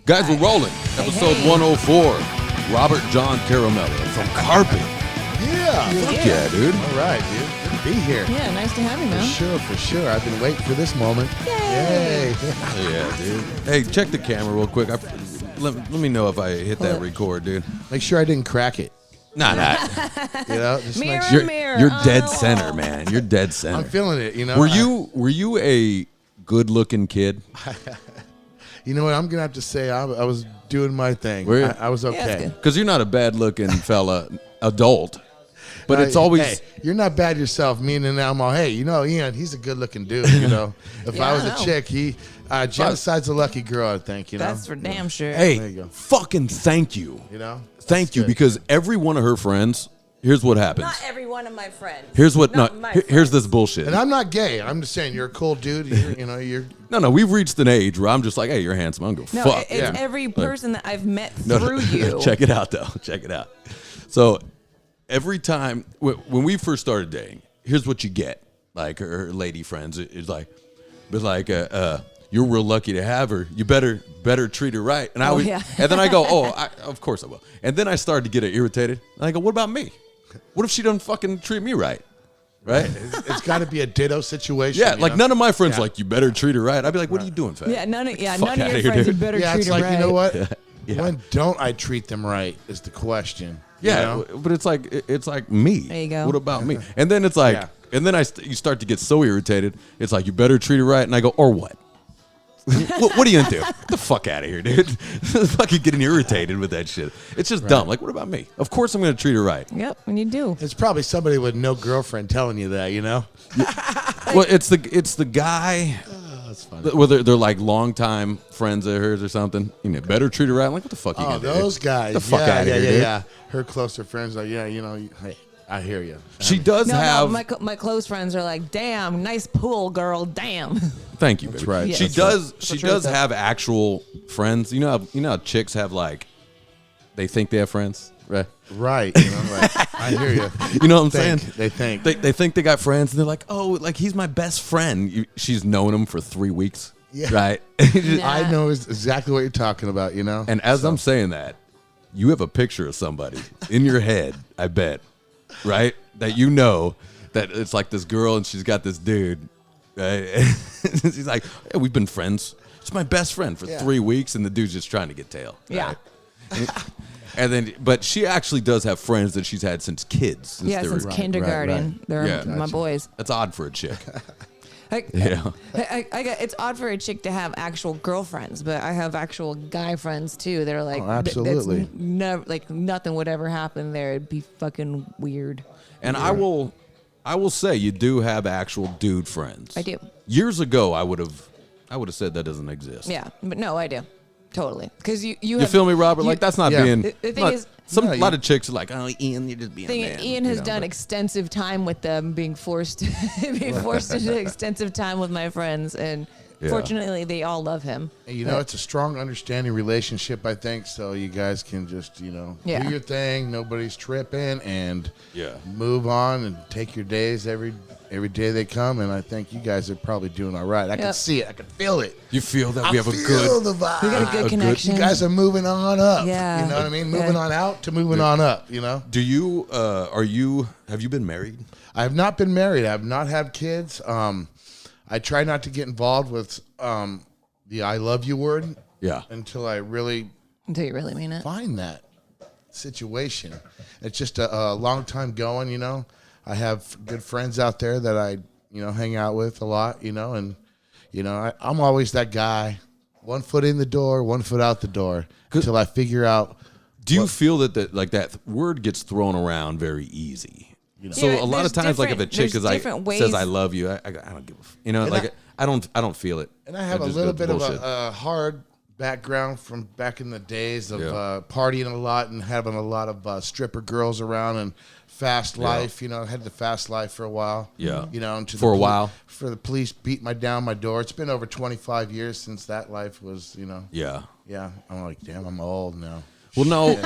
Guys, we're rolling. Episode 104. Robert John Caramella from Carpit. Yeah. Yeah, dude. All right, dude. Good to be here. Yeah, nice to have you, man. For sure. I've been waiting for this moment. Yay. Yeah, dude. Hey, check the camera real quick. Let me know if I hit that record, dude. Make sure I didn't crack it. Nah. You know, just Mirror, make sure. mirror. You're on dead the center, wall. man. You're dead center. I'm feeling it. You know. Were you a good-looking kid? You know what? I'm gonna have to say I was doing my thing. Were you? I was okay. that's good. Because you're not a bad-looking fella, adult. But it's always... Hey, you're not bad yourself. Meaning I'm all, hey, you know, Ian, he's a good-looking dude. You know, if Yeah, I was I a know. chick, Jenna Syde's a lucky girl. I think. You know. That's for damn sure. There you Hey, go. fucking thank you. You know. Thank That's you, good. because every one of her friends, here's what happens. Not every one of my friends. Here's what, Not my here's this bullshit. And I'm not gay. I'm just saying you're a cool dude. You're. No, we've reached an age where I'm just like, hey, you're handsome. I'm going to No, fuck. it's Yeah. every person that I've met No, through you. Check it out, though. Check it out. So every time, when we first started dating, here's what you get. Like her lady friends, it's like, you're real lucky to have her. You better treat her right. And and then I go, of course I will. And then I started to get irritated. And I go, what about me? What if she doesn't fucking treat me right? Right? It's got to be a ditto situation. Yeah, you like know? none of my friends Yeah. like, you better treat her right. I'd be like, what are you doing, fat? Yeah, none of Fuck your outta here, friends. You dude. better Yeah, treat it's her like right. you know what? Yeah. When don't I treat them right? Is the question. you Yeah, know? but it's like me. There you go. What about me? And then it's like, Yeah. and then you start to get so irritated. It's like, you better treat her right. And I go, or what? what are you into? Get the fuck out of here, dude. Fucking getting irritated with that shit. It's just dumb. Like, what about me? Of course I'm going to treat her right. Yep, and you do. It's probably somebody with no girlfriend telling you that. You know. Well, it's the guy. That's funny. Whether they're like longtime friends of hers or something. You know, better treat her right. I'm like, what the fuck you Oh, gonna do? those guys. The fuck yeah, outta yeah, here, yeah, dude. yeah. Her closer friends are, yeah, you know, hey, I hear you. She does have. My close friends are like, damn, nice pool, girl, damn. Thank you, That's baby. right. Yeah. She That's does. right. She That's right, does though. have actual friends. You know how chicks have like, they think they have friends, right? Right. You know, like, I hear you. You know what I'm saying? They think. They think they got friends, and they're like, oh, like he's my best friend. She's known him for 3 weeks, Yeah. right? Nah. I know exactly what you're talking about, you know? And as I'm saying that, you have a picture of somebody in your head, I bet, right? That you know that it's like this girl and she's got this dude, right? She's like, hey, we've been friends. It's my best friend for 3 weeks, and the dude's just trying to get tail. Yeah. Right? And then, but she actually does have friends that she's had since kids. Since Right, kindergarten. right. They're Yeah. my Gotcha. boys. That's odd for a chick. Yeah. It's odd for a chick to have actual girlfriends, but I have actual guy friends too. They're like, Oh, absolutely. Never, like nothing would ever happen there. It'd be fucking weird. And I will say you do have actual dude friends. I do. Years ago, I would have said that doesn't exist. Yeah, but no, I do. Totally. Because you You feel me, Robert? Like that's not Yeah. being. The thing not- is- a No, lot of chicks are like, oh, Ian, you're just being a man. Ian has you know, done but- extensive time with them, being forced into extensive time with my friends, and Yeah. fortunately, they all love him. You know, it's a strong, understanding relationship, I think, so you guys can just, Yeah. do your thing, nobody's tripping, and Yeah. move on and take your days every day they come, and I think you guys are probably doing all right. I can Yep. see it. I can feel it. You feel that we have a feel good. the vibe. We got a a good good- connection. You guys are moving on up. Yeah. You know what I mean? Yeah. Moving on out to moving on up, you know? Do you? Have you been married? I have not been married. I have not had kids. I try not to get involved with the I love you word Yeah. until I really Until you really mean it. find that situation. It's just a long time going, you know. I have good friends out there that I, hang out with a lot, and, I'm always that guy, 1 foot in the door, 1 foot out the door until I figure out. Do you feel that that word gets thrown around very easy? So Yeah, a lot of there's times, like if a chick there's different says ways- "I love you," I don't give a And I don't feel it. And I have a just little go bit of bullshit. a hard background from back in the days of Yeah. partying a lot and having a lot of stripper girls around and fast life. I had the fast life for a while. Yeah. Until For a while. For the police beat down my door. It's been over 25 years since that life was, Yeah. Yeah. I'm like, damn, I'm old now. Well, no.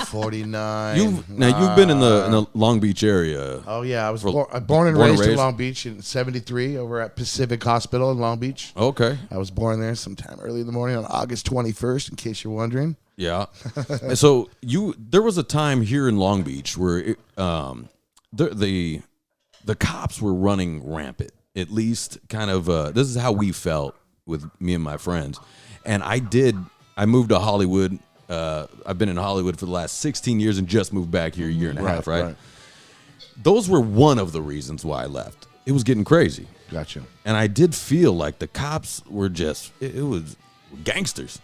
49. You've been in the Long Beach area. Oh, yeah. I was born and raised in Long Beach in 73 over at Pacific Hospital in Long Beach. Okay. I was born there sometime early in the morning on August 21st, in case you're wondering. Yeah. So there was a time here in Long Beach where the cops were running rampant. At least kind of this is how we felt with me and my friends. And I moved to Hollywood. I've been in Hollywood for the last 16 years and just moved back here a year and a half, right? Those were one of the reasons why I left. It was getting crazy. Gotcha. And I did feel like the cops were just, it was gangsters.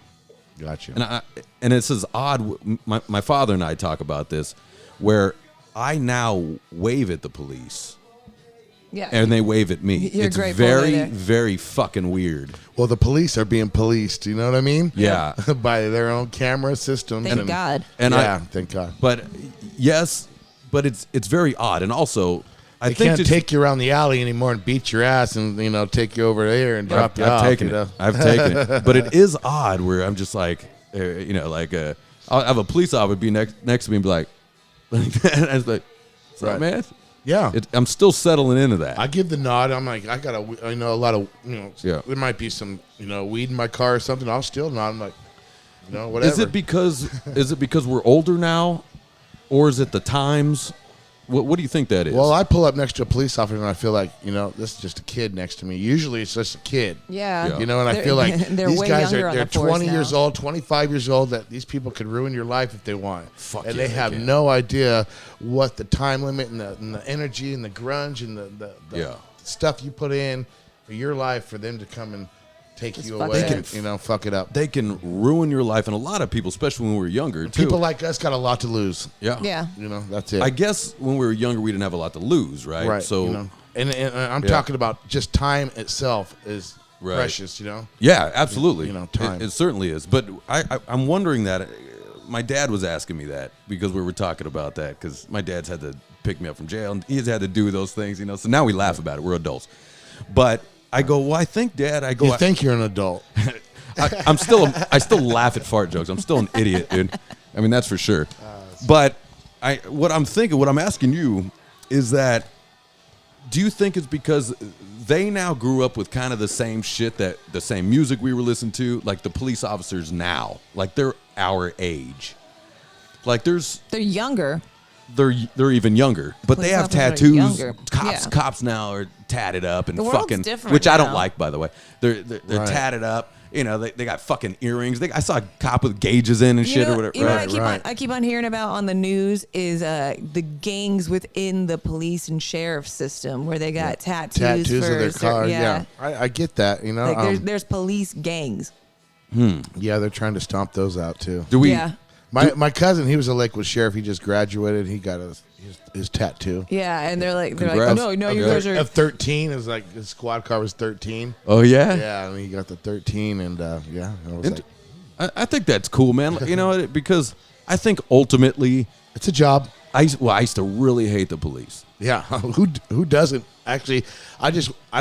Gotcha. And it's as odd. My father and I talk about this, where I now wave at the police, and they wave at me. It's very, very fucking weird. Well, the police are being policed. You know what I mean? Yeah, by their own camera systems. Thank God. And thank God. But yes, but it's very odd, and also I can't take you around the alley anymore and beat your ass and take you over there and drop you off. I've taken it, but it is odd where I'm just like, I'll have a police officer be next to me and be like that. And I was like, what's up, man? Yeah, I'm still settling into that. I give the nod. I'm like, I know a lot of there might be some weed in my car or something. I'll still nod. I'm like, whatever. Is it because we're older now, or is it the times? What do you think that is? Well, I pull up next to a police officer and I feel like, this is just a kid next to me. Usually it's just a kid. Yeah. And I feel like these guys they're 20 years now. old, 25 years old, that these people could ruin your life if they want. They have can. no idea what the time limit and the energy and the grunge and the stuff you put in for your life for them to come and take just you away and fuck it up. They can ruin your life, and a lot of people, especially when we were younger, too. People like us got a lot to lose. Yeah. That's it. I guess when we were younger, we didn't have a lot to lose, right? Right. So, and I'm talking about just time itself is precious, Yeah, absolutely. Time. It certainly is. But I'm wondering that. My dad was asking me that because we were talking about that because my dad's had to pick me up from jail, and he's had to do those things, So now we laugh about it. We're adults. But I go, well, I think, Dad. I go, you think you're an adult? I still laugh at fart jokes. I'm still an idiot, dude. I mean, that's for sure. But what I'm asking you is that, do you think it's because they now grew up with kind of the same shit, the same music we were listening to, like the police officers now, like they're our age, like they're younger. They're even younger, but Police they have officers tattoos. Cops now are tatted up and the world's fucking, different which I now. don't like, by the way. They're tatted up. They got fucking earrings. I saw a cop with Gages in and shit or whatever. I keep on hearing about on the news is the gangs within the police and sheriff system where they got tattoos for of their car. Yeah, I get that. Like there's police gangs. Yeah, they're trying to stomp those out too. Do we? Yeah. My cousin, he was a Lakewood sheriff. He just graduated. He got his tattoo. Yeah, and they're like, Congrats. no, you guys are. At 13, it was like his squad car was 13. Oh yeah. Yeah, and he got the 13, and I was I think that's cool, man. Because I think ultimately it's a job. I used to really hate the police. Yeah, who doesn't? Actually, I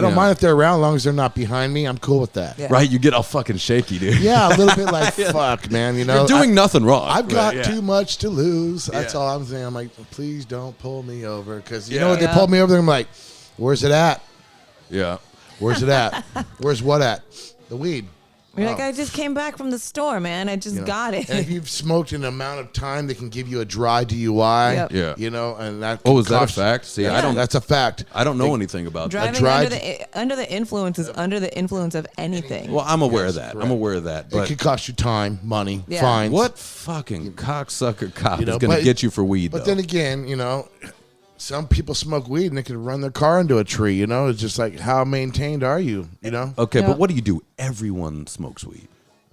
don't mind if they're around as long as they're not behind me. I'm cool with that. Yeah. Right? You get all fucking shaky, dude. Yeah, a little bit like fuck, man. You're doing nothing wrong. I've got too much to lose. That's all I'm saying. I'm like, please don't pull me over, because you know what? They pulled me over there. I'm like, where's it at? Yeah. Where's it at? Where's what at? The weed. You're like, I just came back from the store, man. I just got it. And if you've smoked an amount of time, they can give you a dry DUI. Yep. Yeah. And that. Oh, is that a fact? See, I don't. That's a fact. I don't know anything about that. Driving under the influence is under the influence of anything. Well, I'm aware of that. Correct. I'm aware of that. But it could cost you time, money, Yeah. fines. what fucking cocksucker cop is going but- to get you for weed, But though? then again, some people smoke weed and they could run their car into a tree. It's just like, how maintained are you? Okay, Yeah. but what do you do? Everyone smokes weed.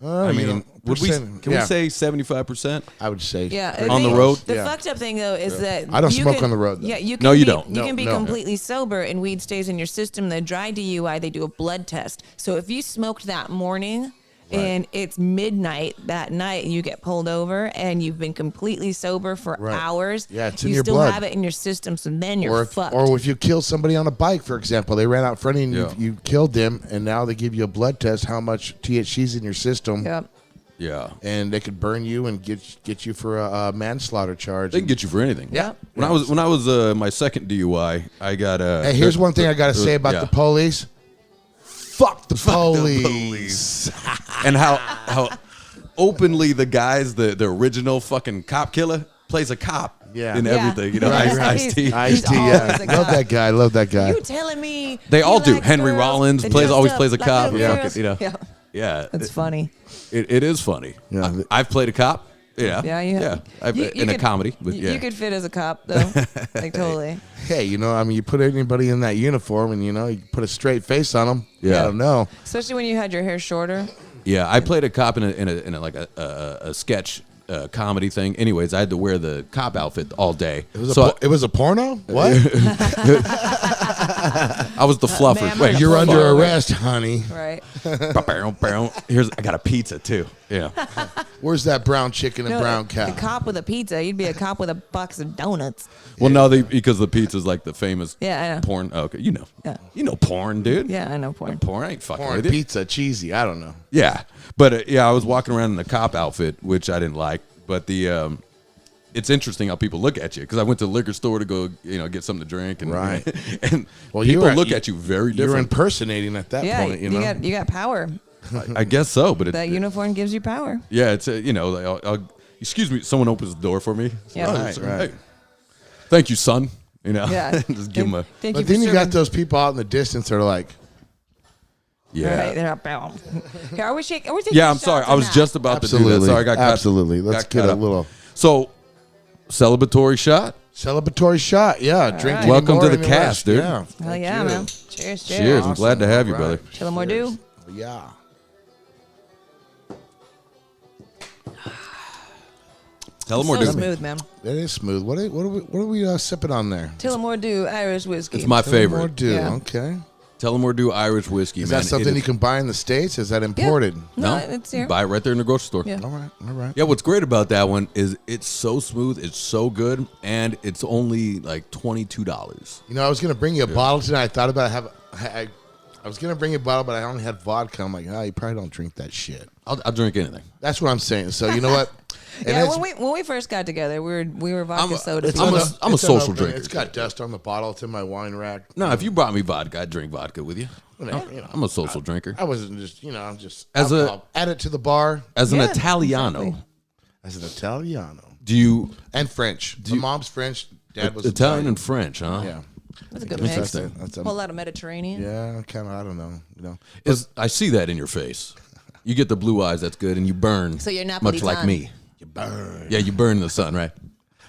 I mean, can we say 75%? I would say. Yeah, On the road? The fucked up thing though is that I don't you smoke can- on the road, though. Yeah, you can No, you be, don't. You can be No. completely sober and weed stays in your system. The dry DUI, they do a blood test. So if you smoked that morning and it's midnight that night and you get pulled over and you've been completely sober for hours, Yeah, it's in you your still blood. have it in your system. So then you're fucked. Or if you kill somebody on a bike, for example, they ran out in front of you and you killed them, and now they give you a blood test, how much THC's in your system. Yep. Yeah. and they could burn you and get you for a manslaughter charge. They can get you for anything. Yeah. When I was my second DUI, I got Hey, here's one thing I got to say about the police. Fuck the police. And how openly the guys, the original fucking cop killer, plays a cop in everything. You know, Right. Ice-T. Ice-T, yeah. Love that guy. Love that guy. You telling me They he all do. likes Henry girls Rollins that always dress plays a up like cop. little Yeah. girls? You know. Yeah. Yeah. That's funny. It is funny. Yeah. I've played a cop. Yeah. Yeah, In a comedy. But you could fit as a cop though, like totally. Hey, you know, I mean, you put anybody in that uniform and, you know, you put a straight face on them. Yeah. I don't know. Especially when you had your hair shorter. Yeah, I played a cop in a like a sketch comedy thing. Anyways, I had to wear the cop outfit all day. It was a porno? What? I was the fluffer. ma'am, Wait, You're under Forward. arrest, honey. Right. I got a pizza too. Yeah. Where's that brown chicken and brown cow? A cop with a pizza. You'd be a cop with a box of donuts. Well, no, because the pizza's like the famous Yeah, I know. porn. Oh, okay, you know. Yeah. You know porn, dude. Yeah, I know porn. Porn ain't fucking Porn, with it. pizza, cheesy. I don't know. Yeah, but I was walking around in the cop outfit, which I didn't like. But it's interesting how people look at you because I went to the liquor store to go, get something to drink, and Right. and Well, people look at you very You're different. impersonating at that Yeah, point, you know. you got power. I guess so, but That uniform gives you power. yeah, it's like, I'll, excuse me, someone opens the door for me. Yeah. Right, sorry, right. hey, thank you, son. Yeah. Just give them a Thank But for then you got serving- those people out in the distance that are like, yeah. Right, they're not bound. Here, are we taking Yeah, I'm sorry. shots I or was not? just about to do that. absolutely, Sorry, I got cut. absolutely. Let's got get cut a up. little So, celebratory shot. celebratory shot. Yeah, drink. right. Welcome anymore to the and the cast, rest. dude. Yeah. Hell Thank yeah, you. man. Cheers, cheers. Cheers. I'm glad to have you, All brother. Till more do. Yeah. Tell them more, So dude. smooth, man. That is smooth. What are we sipping on there? Tullamore Dew Irish whiskey. It's my More favorite. do. Yeah. Okay. Tullamore Dew Irish whiskey, Is man. that something It you can buy in the States? Is that Yeah. imported? No, it's here. Buy it right there in the grocery store. Yeah. All right. All right. Yeah, what's great about that one is it's so smooth, it's so good, and it's only like $22. You know, I was gonna bring you a bottle tonight. I thought about I was gonna bring you a bottle, but I only had vodka. I'm like, you probably don't drink that shit. I'll drink anything. That's what I'm saying. So you know what? And Yeah, it's- when we first got together, we were vodka soda. it's people. on I'm a it's social on drinker. It's got dust on the bottle. It's in my wine rack. No, if you brought me vodka, I'd drink vodka with you. You know, I'm a social drinker. I wasn't just, I'm just As a- alcohol. Add it to the bar As an Yeah, Italiano, exactly. as an Italiano do you and French. My mom's French. Dad was Italian and French, huh? Yeah, That's a good that's mix. a Whole lot of Mediterranean. yeah. Kind of. I don't know. I see that in your face. You get the blue eyes, that's good, and you burn. So you're much like Napolitan. me. You burn. Yeah, you burn in the sun, right?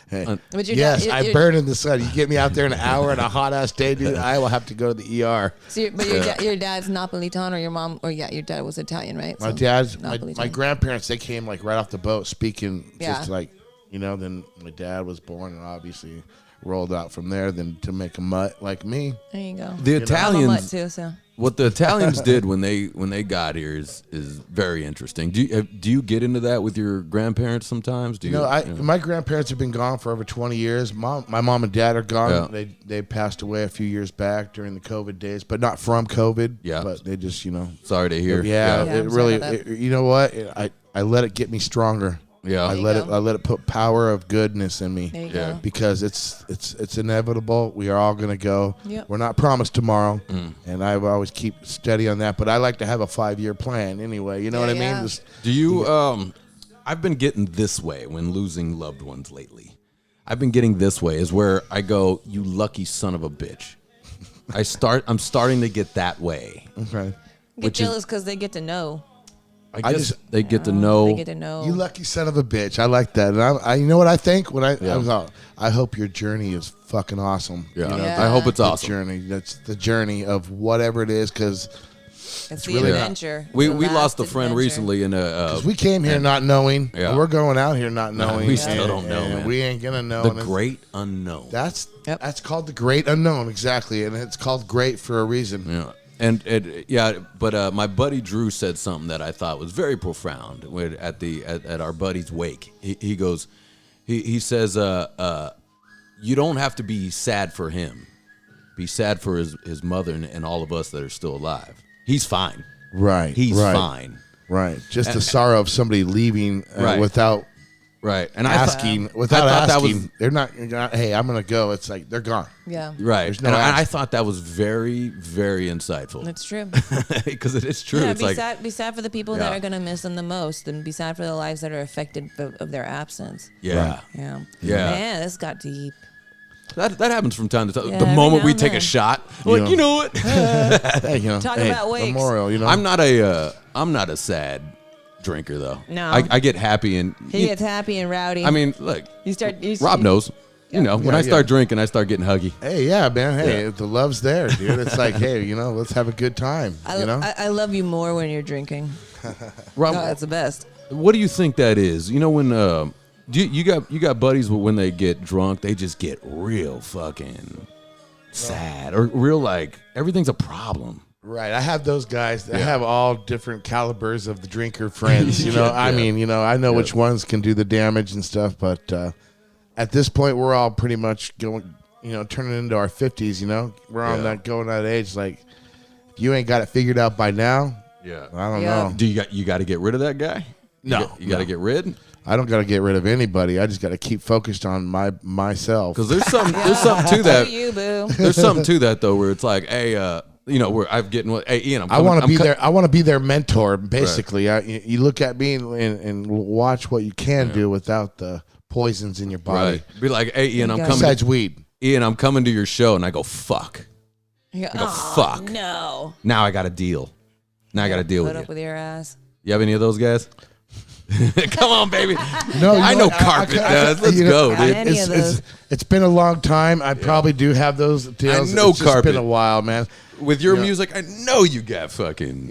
Hey. But you're Yes, not, I burn in the sun. You get me out there in an hour on a hot ass day, dude. I will have to go to the ER. So your dad's Napolitan or your mom, or your dad was Italian, right? My So, dad's, my Napolitan. grandparents, they came like right off the boat speaking, Yeah. just like, then my dad was born and obviously rolled out from there, then to make a mutt like me. There you go. The I'm a mutt Italians, too, so. what the Italians did when they got here is very interesting. Do you get into that with your grandparents sometimes? Do you? My grandparents have been gone for over 20 years. My mom and dad are gone. Yeah. They passed away a few years back during the COVID days, but not from COVID. Yeah. But they just, Sorry to hear. Yeah, Yeah, it I'm sorry really. about that. You know what? I let it get me stronger. Yeah. I There you let go. I let it put power of goodness in me. There you Yeah. go. Because it's inevitable. We are all gonna go. Yep. We're not promised tomorrow, Mm. and I will always keep steady on that. But I like to have a 5-year plan anyway. You know what I mean? Yeah. Just- Do you? I've been getting this way when losing loved ones lately. I've been getting this way is where I go, you lucky son of a bitch. I'm starting to get that way. okay. Get Which is- jealous because they get to know. I guess just- they get to Oh, know. They get to know. You lucky son of a bitch. I like that. And I you know what I think when I Yeah. was out, I hope your journey is fucking awesome. Yeah. You know, Yeah. I hope it's the awesome. journey. That's the journey of whatever it is, because it's the really- adventure. We The lost a last friend adventure. recently in a we came here not knowing. Yeah. And we're going out here not knowing. we still and- don't know, and man. We ain't gonna know. the and it's- great unknown. That's Yep. that's called the great unknown, exactly, and it's called great for a reason. Yeah. But my buddy Drew said something that I thought was very profound at our buddy's wake. He goes, he says, you don't have to be sad for him. Be sad for his mother and all of us that are still alive. He's fine. Right. He's right. fine. Right. Just the sorrow of somebody leaving Right. without Right. And asking. I thought Without that asking. was They're not, hey, I'm going to go. It's like they're gone. Yeah. right. There's no And I ask. thought that was very, very insightful. That's true. Because it is true. Yeah, It's like, be sad for the people that Yeah. are going to miss them the most, and be sad for the lives that are affected of their absence. yeah. Yeah. Yeah. Man, this got deep. That happens from time to time. Yeah, The every moment now we and take a then. shot, You like, know. you know what? Hey, Talk about wakes. Memorial, you know. I'm not a sad drinker though. No. I get happy and He gets happy and rowdy. I mean, look, you Rob knows. You know, when Yeah, I start yeah. drinking, I start getting huggy. Hey, yeah, man. Hey, Yeah. the love's there, dude. It's like, hey, let's have a good time. You know. I love you more when you're drinking. Rob, Oh, that's the best. what do you think that is? You know, when you got buddies where when they get drunk, they just get real fucking sad or real like everything's a problem. Right. I have those guys. I have all different calibers of the drinker friends. You know, Yeah. I mean, I know which ones can do the damage and stuff, but at this point, we're all pretty much going, turning into our 50s. We're on that age. Like, if you ain't got it figured out by now, Yeah. I don't Yeah. know. Do you got to get rid of that guy? No, You got to get rid. I don't got to get rid of anybody. I just got to keep focused on myself. Because there's something to Do that. you, boo? There's something to that though, where it's like, hey, where I'm getting what? Hey, Ian, I want to be there. I want to be their mentor. Basically, you look at me and watch what you can do without the poisons in your body. Right. Be like, hey, Ian, I'm Yeah. coming. Besides weed. Ian, I'm coming to your show, and I go, fuck. You go, go, "Oh, fuck." No. Now I got to deal. Now I got to deal Put with up you. with your ass. You have any of those guys? Come on, baby. No, I you know what? Carpit does. Let's you know, go, I- dude. Any of those. It's been a long time. I probably do have those deals. I know it's just Carpit. been a while, man. With your Yeah. music, I know you got fucking.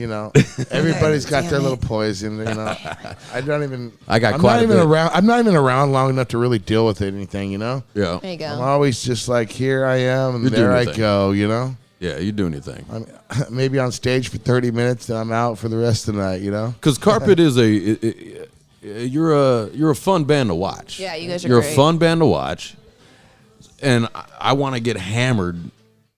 Everybody's got Damn their it. little poison. I don't even. I got I'm quite not a even bit. around. I'm not even around long enough to really deal with anything. Yeah. There you I'm go. always just like, here I am, and You're there doing I your thing. go. Yeah, you're doing your thing. I'm maybe on stage for 30 minutes, then I'm out for the rest of the night. Because Carpit is you're a fun band to watch. Yeah, you guys are You're great. a fun band to watch, and I want to get hammered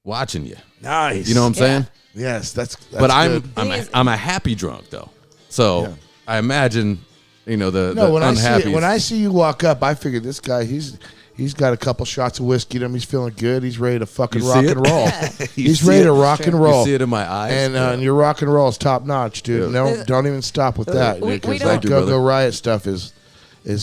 watching you. Nice. You know what I'm saying? Yes, that's But good. I'm a happy drunk though, so Yeah. I imagine the No, when unhappy. I see you walk up, I figure this guy he's got a couple shots of whiskey in him. He's feeling good. He's ready to fucking You rock see and it? roll. Yeah. He's see ready it? to rock and roll. You see it in my eyes, And your rock and roll is top notch, dude. Yeah. No, don't even stop with that. We Because don't- that Thank you, Go brother. Go Riot stuff is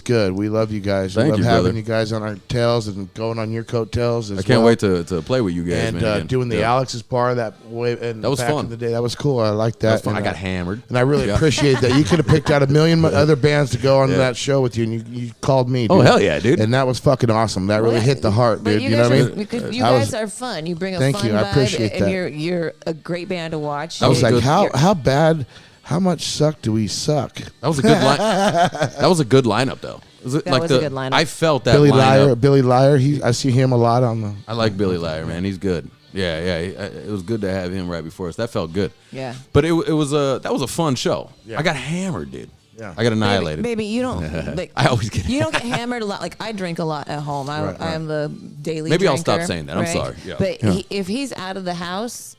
good. We love you guys. Thank we love you, having brother. you guys on our tails and going on your coattails. I can't wait to play with you guys, and man. again. doing the Yeah. Alex's bar that way. And That was back fun. in the day. That was cool. I like that. That was fun. And, I got hammered. and I really Yeah. appreciate that. You could have picked out a million other bands to go on that show with you, and you called me. Oh, dude. hell yeah, dude. And that was fucking awesome. That really hit the heart, But dude. you You know guys what I are, mean? because you I guys was- are fun. You bring a Thank fun you. I vibe, appreciate and that. you're a great band to watch. That was I was good. like, how bad? How much suck do we suck? That was a good line. That was a good lineup, though. Was it That was a good lineup. I felt that Billy lineup. Liar. I see him a lot on the. I like Billy Liar, man. He's good. Yeah. It was good to have him right before us. That felt good. Yeah. But that was a fun show. Yeah. I got hammered, dude. Yeah. I got annihilated. Baby, you don't. Like, I always get You don't get hammered a lot. Like I drink a lot at home. Right. I am the daily. Maybe I'll drinker, stop saying that. I'm right? sorry. Yeah. But Yeah. if he's out of the house,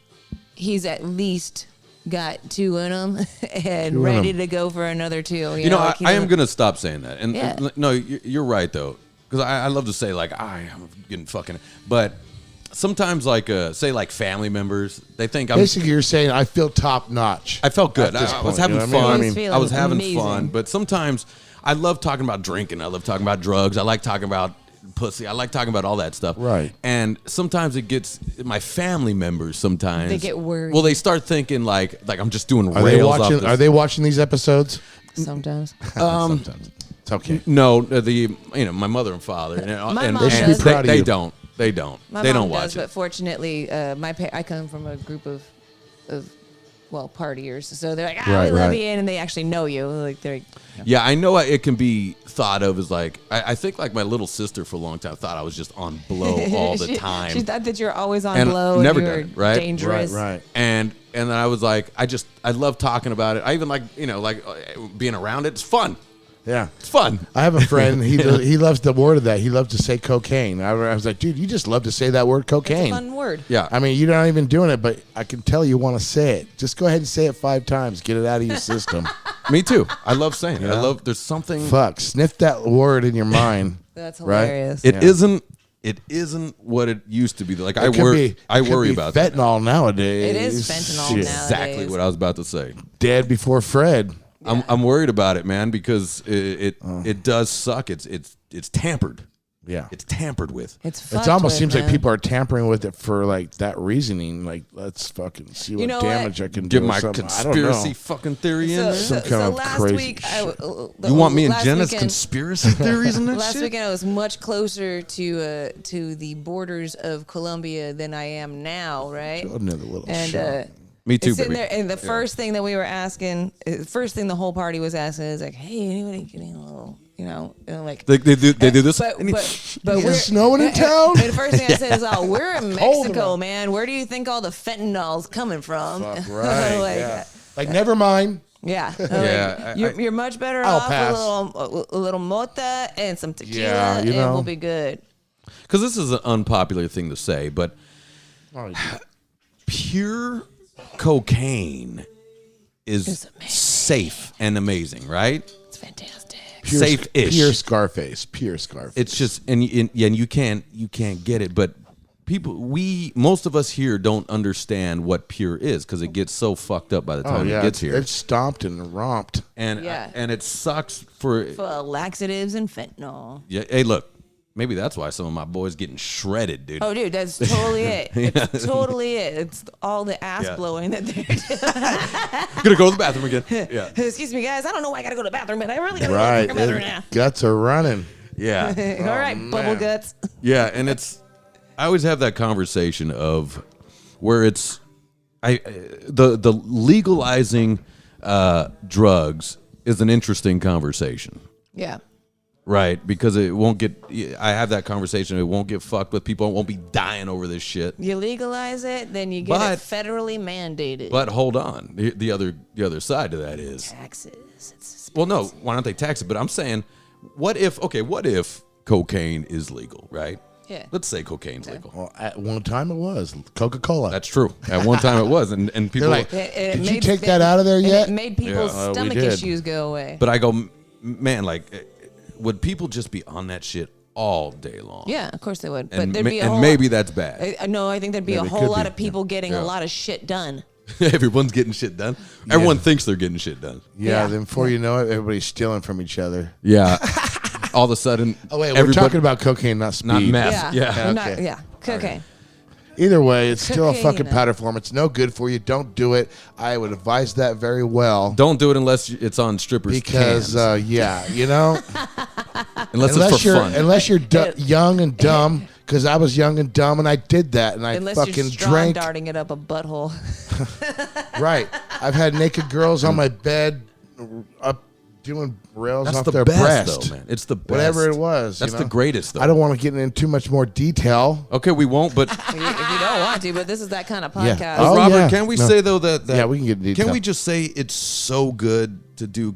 he's at least got two in him and Two in ready 'em. to go for another two. You know, like, I am gonna stop saying that. And Yeah. no, you're right though, because I love to say like I'm getting fucking, but sometimes like say like family members, they think I'm. Basically, you're saying I feel top notch. I felt good. at this I was point, having you know what fun. I He mean? was feeling I was having amazing. fun, but sometimes I love talking about drinking. I love talking about drugs. I like talking about pussy. I like talking about all that stuff. Right. And sometimes it gets my family members. Sometimes They get worried. Well, they start thinking like I'm just doing Are they rails off watching? this. Are they watching these episodes? sometimes. Sometimes. It's okay. No, my mother and father. My mom They should be does. proud of They you. don't. They don't. My They mom don't watch does, it. but fortunately, I come from a group of partiers, so they're like, Right, we love right. you, and they actually know you. Like they're Yeah, I know it can be thought of as like I think like my little sister for a long time thought I was just on blow all the time. She thought that you're always on And blow. never and done you're it, right? dangerous. Right. And then I was like, I love talking about it. I even like being around it. It's fun. Yeah. It's fun. I have a friend. He loves the word of that. He loves to say cocaine. I was like, dude, you just love to say that word It's a cocaine. fun word. Yeah. I mean, you're not even doing it, but I can tell you want to say it. Just go ahead and say it 5 times. Get it out of your system. Me too. I love saying it. I love. There's something. Fuck. Sniff that word in your mind. That's Right? hilarious. It isn't. It isn't what it used to be. Like I worry. I worry about that. fentanyl nowadays. It is fentanyl Shit. now. Exactly nowadays. what I was about to say. Dead before Fred. I'm worried about it, man, because it does suck. It's tampered. Yeah. It's tampered with. It almost seems like people are tampering with it for like that reasoning. Like, let's fucking see what damage I can do. Give my I don't conspiracy know. fucking theory in there. Some kind of last crazy week, You want me and Jenna's weekend, conspiracy theories in that Last shit? weekend, I was much closer to the borders of Colombia than I am now, right? Another little And shot. Me too, sitting baby. there, and the first thing that we were asking, first thing the whole party was asking is like, "Hey, anybody getting a little, and like They do this. But Is we're it snowing in town? And the first thing I said is, "Oh, we're in Cold Mexico, enough. man. Where do you think all the fentanyl's coming from?" Fuck, right. Like, yeah. Like, never mind. Yeah, Yeah, you're much better I'll off pass. with a little mota and some tequila, Yeah, and we'll be good. Because this is an unpopular thing to say, but Oh, yeah. pure cocaine is It's amazing. safe and amazing, right? It's fantastic. Safe-ish. Pure Scarface. Pure Scarface. It's just and you can't get it, but most of us here don't understand what pure is because it gets so fucked up by the time it gets here. It's stomped and romped. And Yeah. and it sucks for Laxatives and fentanyl. yeah. Hey, look, maybe that's why some of my boys getting shredded, dude. Oh, dude, that's totally it. It's totally it. It's all the ass blowing that they're doing. Gonna go to the bathroom again. Yeah, Excuse me, guys. I don't know why I gotta go to the bathroom, but I really gotta Right. go to the bathroom now. Guts are running. yeah, All right, bubble guts. yeah. And I always have that conversation of where it's the legalizing drugs is an interesting conversation. Yeah. Right, because it won't get. I have that conversation. It won't get fucked with. People won't be dying over this shit. You legalize it, then you get it federally mandated. But hold on, the other side to that is Taxes. well, no. Why don't they tax it? But I'm saying, what if cocaine is legal? Right? Yeah. Let's say cocaine's legal. Well, at one time it was Coca-Cola. That's true. At one time it was, and people. They're like, It did you made take fit- that out of there and yet? It made people's Yeah, we stomach did. issues go away. but I go, man, like, would people just be on that shit all day long? Yeah, of course they would. But And, there'd be a whole maybe that's bad. no, I think there'd be Maybe a it whole could lot be, of people getting Yeah. a lot of shit done. Everyone's getting shit done. Everyone thinks they're getting shit done. Yeah, then before you know it, everybody's stealing from each other. Yeah. All of a sudden. Oh, wait, we're talking about cocaine, not speed. not meth. Yeah. Yeah. We're not- Okay. yeah. Cocaine. Either way, it's still a Cocaine, fucking powder form. It's no good for you. Don't do it. I would advise that very well. Don't do it unless it's on strippers' Because, cans. yeah, you know, Unless it's for fun. unless you're young and dumb, because I was young and dumb and I did that and I Unless you're fucking strong drank. darting it up a butthole. Right. I've had naked girls on my bed up doing rails That's off the their best, breast. though, man. It's the best. Whatever it was. That's you the know? greatest, though. I don't want to get into too much more detail. Okay, we won't, but if you don't want to, but this is that kind of podcast. Yeah. Oh, Robert, yeah. can we No. say, though, that Yeah, we can get into Can detail. we just say it's so good to do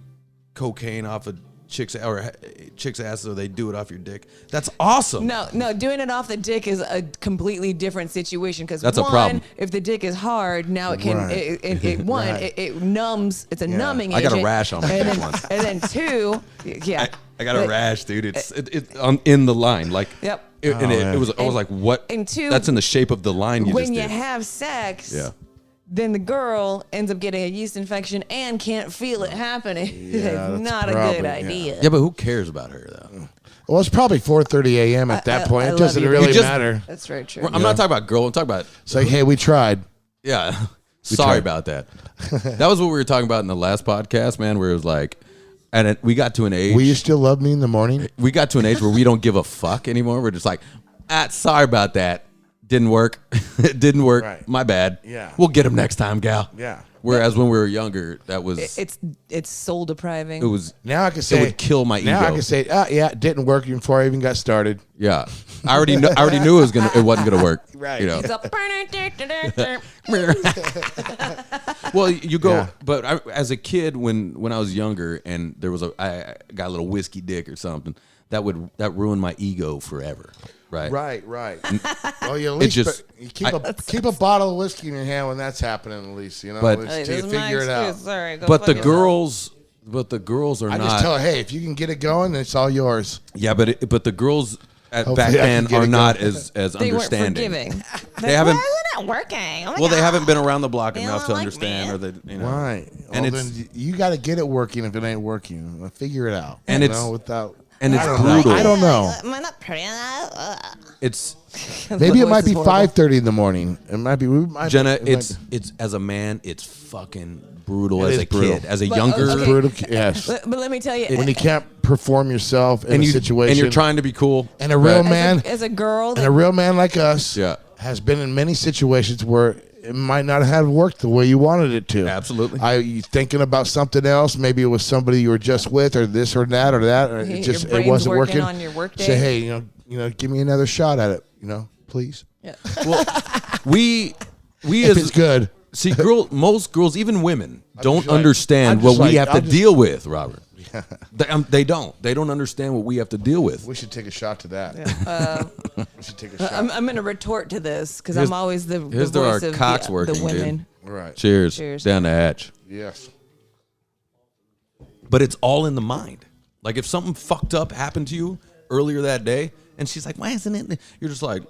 cocaine off a chick's ass so they do it off your dick? That's awesome. No, doing it off the dick is a completely different situation because That's a problem. if the dick is hard, now it can Right. it numbs. It's a numbing I got a agent. rash on my and dick then, once. and then two, yeah, I got a rash, dude. It's in the line, like. Yep. It was. I was like, what? and two, That's in the shape of the line you when just you did. have sex, Yeah. then the girl ends up getting a yeast infection and can't feel it happening. Yeah, it's that's not a probably- good yeah. idea. Yeah, but who cares about her though? Well, it's probably 4:30 a.m. at that point. I It love doesn't you. really You just- matter. That's very true. I'm not talking about girl. I'm talking about It's like, hey, we tried. yeah. We Sorry tried. about that. That was what we were talking about in the last podcast, man. Where it was like, we got to an age. Will you still love me in the morning? We got to an age where we don't give a fuck anymore. We're just like, sorry about that. Didn't work. It didn't work. Right. My bad. Yeah. We'll get him next time, gal. Yeah. Whereas when we were younger, that was It's soul depriving. it was Now I can say would kill my Now I ego. can say, yeah, it didn't work before I even got started. yeah. I already knew it wasn't gonna work. Right. You know. It's a Well, you go, Yeah. but as a kid, when I was younger, and there was I got a little whiskey dick or something, that ruined my ego forever, right? Right. Well, you at least just- you keep a bottle of whiskey in your hand when that's happening. At least you know. But- At least Hey, till you this is my figure it out. excuse. Sorry, go But the fuck yourself. girls, But the girls are I not. just tell her, hey, if you can get it going, it's all yours. Yeah, but the girls back Hopefully I then can get are it not going. as They weren't understanding. forgiving. They haven't. Why isn't it working? Oh my Well, they God. haven't been around the block They enough don't to like understand, me. or they, you know. Right. And Well, it's then you got to get it working if it ain't working. Figure it out. And you it's- know, without. and it's I don't know. brutal. I don't know. Am I not pretty enough? It's Maybe The it might voice be is horrible. 5:30 in the morning. It might be. Jenna. it might- It's as a man, it's fucking brutal It as is a brutal. kid, as a But, younger. okay. brutal. Yes. But let me tell you, When you can't perform yourself in And a you situation, and you're trying to be cool. and a real but- man, as a girl, and a real man like us, Yeah. has been in many situations where it might not have worked the way you wanted it to. Absolutely. You thinking about something else? Maybe it was somebody you were just with, or this or that or that. Or Your it just brain's it wasn't working working. on your work Say, day. hey, you know, give me another shot at it. Please. yeah. Well, we If it's as good. see, most girls, even women, don't just like- understand I'm what just we like- have to I'm just- deal with, Robert. They don't. They don't understand what we have to deal with. We should take a shot to that. We should take a shot. I'm going to retort to this because Here's- I'm always the here's voice our of cocks the working, dude. women. Right. Cheers. Cheers. Down the hatch. Yes. But it's all in the mind. Like if something fucked up happened to you earlier that day, and she's like, "Why isn't it?" You're just like,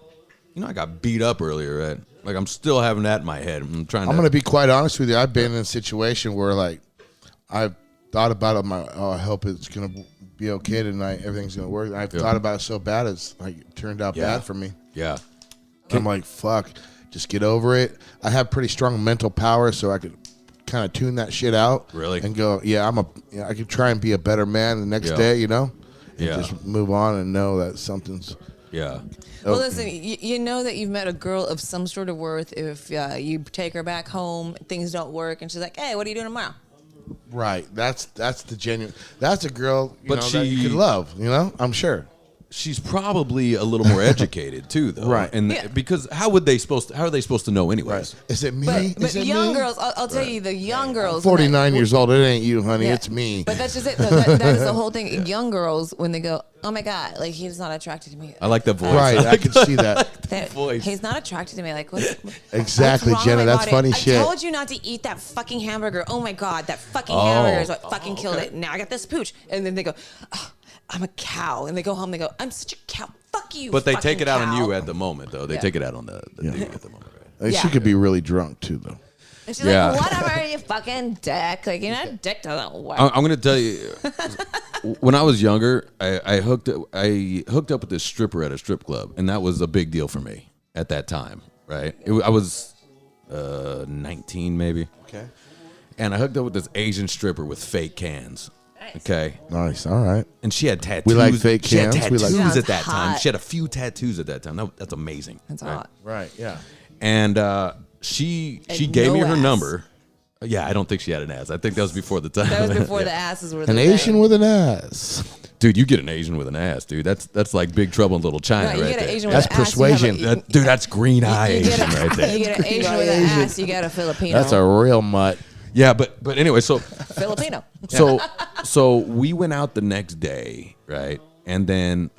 I got beat up earlier. Right? Like I'm still having that in my head. I'm trying. I'm going to be quite honest with you. I've been in a situation where, like, I've thought about it. I hope it's going to be okay tonight. Everything's going to work. I've thought about it so bad it's like it turned out bad for me. Yeah. I'm like, fuck, just get over it. I have pretty strong mental power, so I could kind of tune that shit out. Really? And go, I could try and be a better man the next Yeah. day, and Yeah. just move on and know that something's. Yeah. Well, listen, you know that you've met a girl of some sort of worth if you take her back home, things don't work, and she's like, hey, what are you doing tomorrow? Right. That's the genuine. That's a girl, But that you she- could love. I'm sure. She's probably a little more educated too, though. Right. And Yeah. because how are they supposed to know anyways? Right. Is it me? But Is it young me? girls, I'll tell you, the young girls. 49 years old. It ain't you, honey. Yeah. It's me. But that's just it. That is the whole thing. Young girls, when they go, oh my God, like he's not attracted to me. I like the voice. Right. I can see that. That- he's not attracted to me. Like, what? Exactly, what's wrong Jenna. with my That's body? funny shit. I told you not to eat that fucking hamburger. Oh my God, that fucking hamburger is what fucking killed it. Now I got this pooch. And then they go, oh, I'm a cow. And they go home, they go, I'm such a cow. Fuck you. But they fucking take it out on cow. you at the moment, though. They Yeah. take it out on the dude at the moment, right? And Yeah. She could be really drunk, too, though. And she's Yeah. like, whatever, you fucking dick. Like, a dick doesn't work. I'm going to tell you, when I was younger, I hooked up with this stripper at a strip club, and that was a big deal for me at that time, right? I was 19 maybe. Okay. And I hooked up with this Asian stripper with fake cans. Okay. Nice. All right. And she had tattoos. We like fake She had cans. We tattoos like- at that time. Hot. She had a few tattoos at that time. That's amazing. That's right? hot. Right. Yeah. And she And gave me no her ass. number. Yeah, I don't think she had an ass. I think that was before the time. That was before Yeah. the asses were An the Asian thing. with an ass. Dude, you get an Asian with an ass, dude. That's like Big Trouble in Little China No, you right get an there. Asian That's with an ass, persuasion. you have a- Dude, that's green eye you get Asian a- right there. You get an Asian with an ass, you get a Filipino. That's a real mutt. Yeah, but anyway, so Filipino. so we went out the next day, right? And then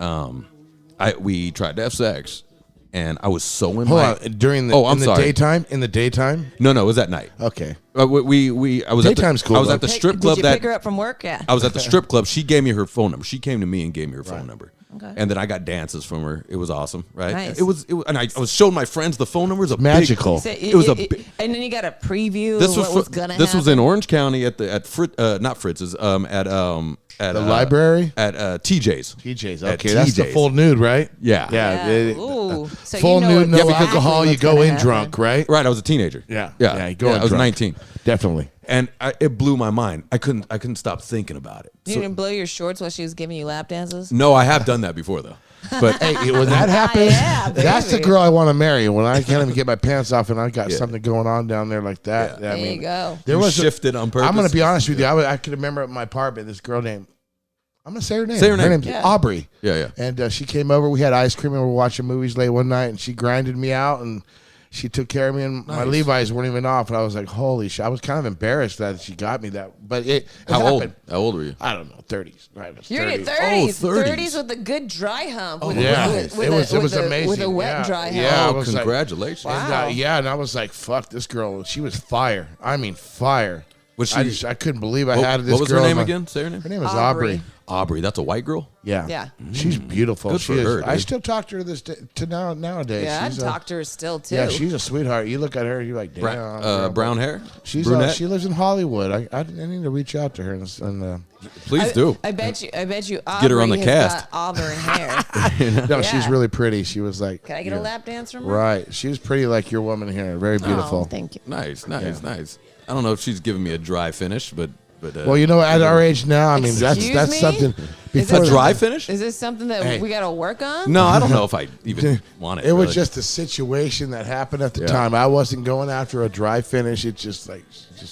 we tried to have sex, and I was so in Hold my on. During the I'm in the sorry. daytime? In the daytime? No, it was at night. Okay. I was Daytime's at the, cool, I was though. at the Hey, strip club did you that pick her up from work? Yeah. I was at the strip club. She gave me her phone number. She came to me and gave me her phone number. Okay. And then I got dances from her. It was awesome, right? Nice. It was, and I was showing my friends the phone numbers. Magical. So It was a big- and then you got a preview This of was what was gonna this happen. was in Orange County at not Fritz's at The library? at TJ's. TJ's. At Okay, that's the TJ's. full nude, right? Yeah. Yeah. Ooh. So full you know nude, no exactly alcohol. You what's go gonna in happen. drunk, right? Right, I was a teenager. Yeah. yeah. You go in I was drunk. 19, Definitely. and it blew my mind. I couldn't stop thinking about it. You So- didn't blow your shorts while she was giving you lap dances? no, I have done that before though. But Hey, when that happens, Yeah, that's the baby. girl I want to marry. When I can't even get my pants off and I got Yeah. something going on down there like that. Yeah. I There mean, you go. There You was a- shifted on purpose. I'm going to be honest with you. I could remember at my apartment this girl named. I'm going to say her name. Say her name. name's Yeah. Aubrey. Yeah. And she came over. We had ice cream and we were watching movies late one night. And she grinded me out and she took care of me. And my Nice. Levi's weren't even off. And I was like, holy shit. I was kind of embarrassed that she got me that. But it How old? happened. How old were you? I don't know. 30s. Right? You're in your 30s. 30s. 30s. with a good dry hump. With, Yeah. with, It was a, amazing. With a wet Yeah. dry hump. Yeah. I Oh, was like- congratulations. Wow. And, and I was like, fuck, this girl. She was fire. I mean, fire. Was I couldn't believe I had this girl. What was her name again? Say her name. Her name is Aubrey. Aubrey. That's a white girl? Yeah. Yeah. She's beautiful. Good she for is. her, I dude. still talk to her nowadays. Yeah, she's I'd talk to her still too. Yeah, she's a sweetheart. You look at her, you're like, damn. Brown hair? She Brunette? lives in Hollywood. I need to reach out to her and Please do. I bet you. Aubrey Get her on the has cast. got auburn hair. no, Yeah. she's really pretty. She was like, Can I get a lap dance from her? Right. She was pretty like your woman here. Very beautiful. Oh, thank you. Nice. I don't know if she's giving me a dry finish, but Well, you know, at our age now, I mean, that's Excuse me? something. Is Before that a dry finish? Is this something that Hey. we got to work on? No, I don't know if I even want it. It was really. just a situation that happened at the Yeah. time. I wasn't going after a dry finish. It just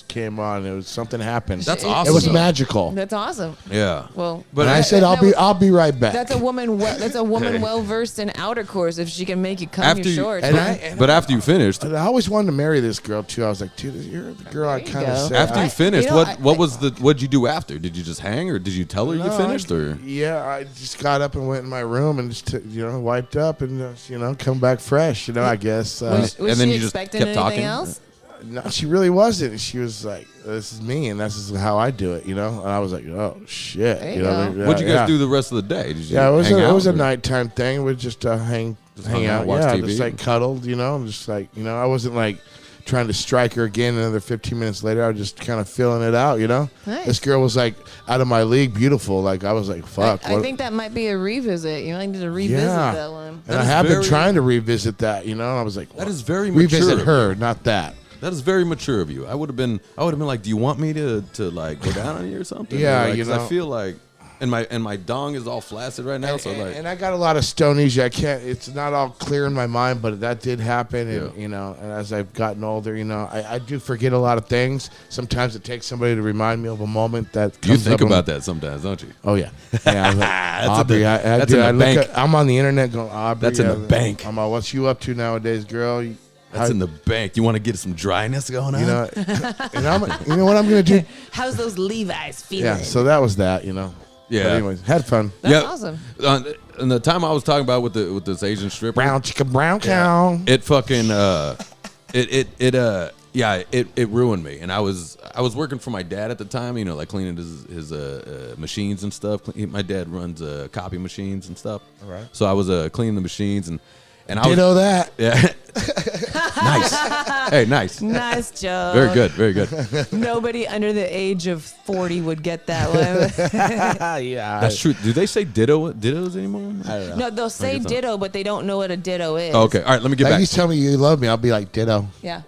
came on. It was something happened. That's It- awesome. It was magical. That's awesome. Yeah. Well, But And I I- said, I'll be right back. That's a woman. That's a woman well versed in outer course. If she can make you come After your you- shorts. But after you finished, I always wanted to marry this girl too. I was like, dude, you're the girl I There you kind of go. said. after you finished, you know, what'd you do after? Did you just hang, or did you tell her you finished, or? Yeah, I just got up and went in my room and just wiped up and come back fresh. I guess. was and then she you just expecting kept anything talking? else? No, she really wasn't. She was like, "This is me, and this is how I do it," And I was like, "Oh shit!" There you go. What'd you guys do the rest of the day? Did you Yeah, it hang out, was a or- nighttime thing. We just hang hung out, out, watch yeah, TV? just like cuddled, just like I wasn't like trying to strike her again. Another 15 minutes later, I was just kind of feeling it out. Nice. This girl was like out of my league, beautiful. Like I was like, "Fuck." I think that might be a revisit. You might need to revisit Yeah. that one. And That I is have been very- trying to revisit that. I was like, That is very mature. revisit of her, not that. That is very mature of you. I would have been like, do you want me to like go down on you or something? Yeah, Or, like, 'cause I know. feel like, and my dong is all flaccid right now, so like, And I got a lot of stonesia. I can't. It's not all clear in my mind, but that did happen. And Yeah. and as I've gotten older, I do forget a lot of things. Sometimes it takes somebody to remind me of a moment that. you comes think up about that sometimes, don't you? Oh yeah, yeah. I was like, That's Aubrey, that's in the bank. I'm on the internet going, Aubrey. That's in the bank. I'm like, what's you up to nowadays, girl? That's in the bank. You want to get some dryness going on? And you know what I'm gonna do? How's those Levi's feeling? Yeah. So that was that. Yeah. But anyways, had fun. That's awesome. And the time I was talking about with this Asian stripper, Brown chicken, brown cow. it fucking it ruined me. And I was working for my dad at the time, like cleaning his machines and stuff. My dad runs copy machines and stuff. All right. So I was cleaning the machines and I was, Ditto that. yeah. Nice. Hey, nice. Nice joke. Very good. Very good. Nobody under the age of 40 would get that one. Yeah. That's true. Do they say dittos anymore? I don't know. No, they'll say it's not. ditto, but they don't know what a ditto is. Oh, okay. All right. Let me get Like back. you tell me you love me, I'll be like ditto. Yeah.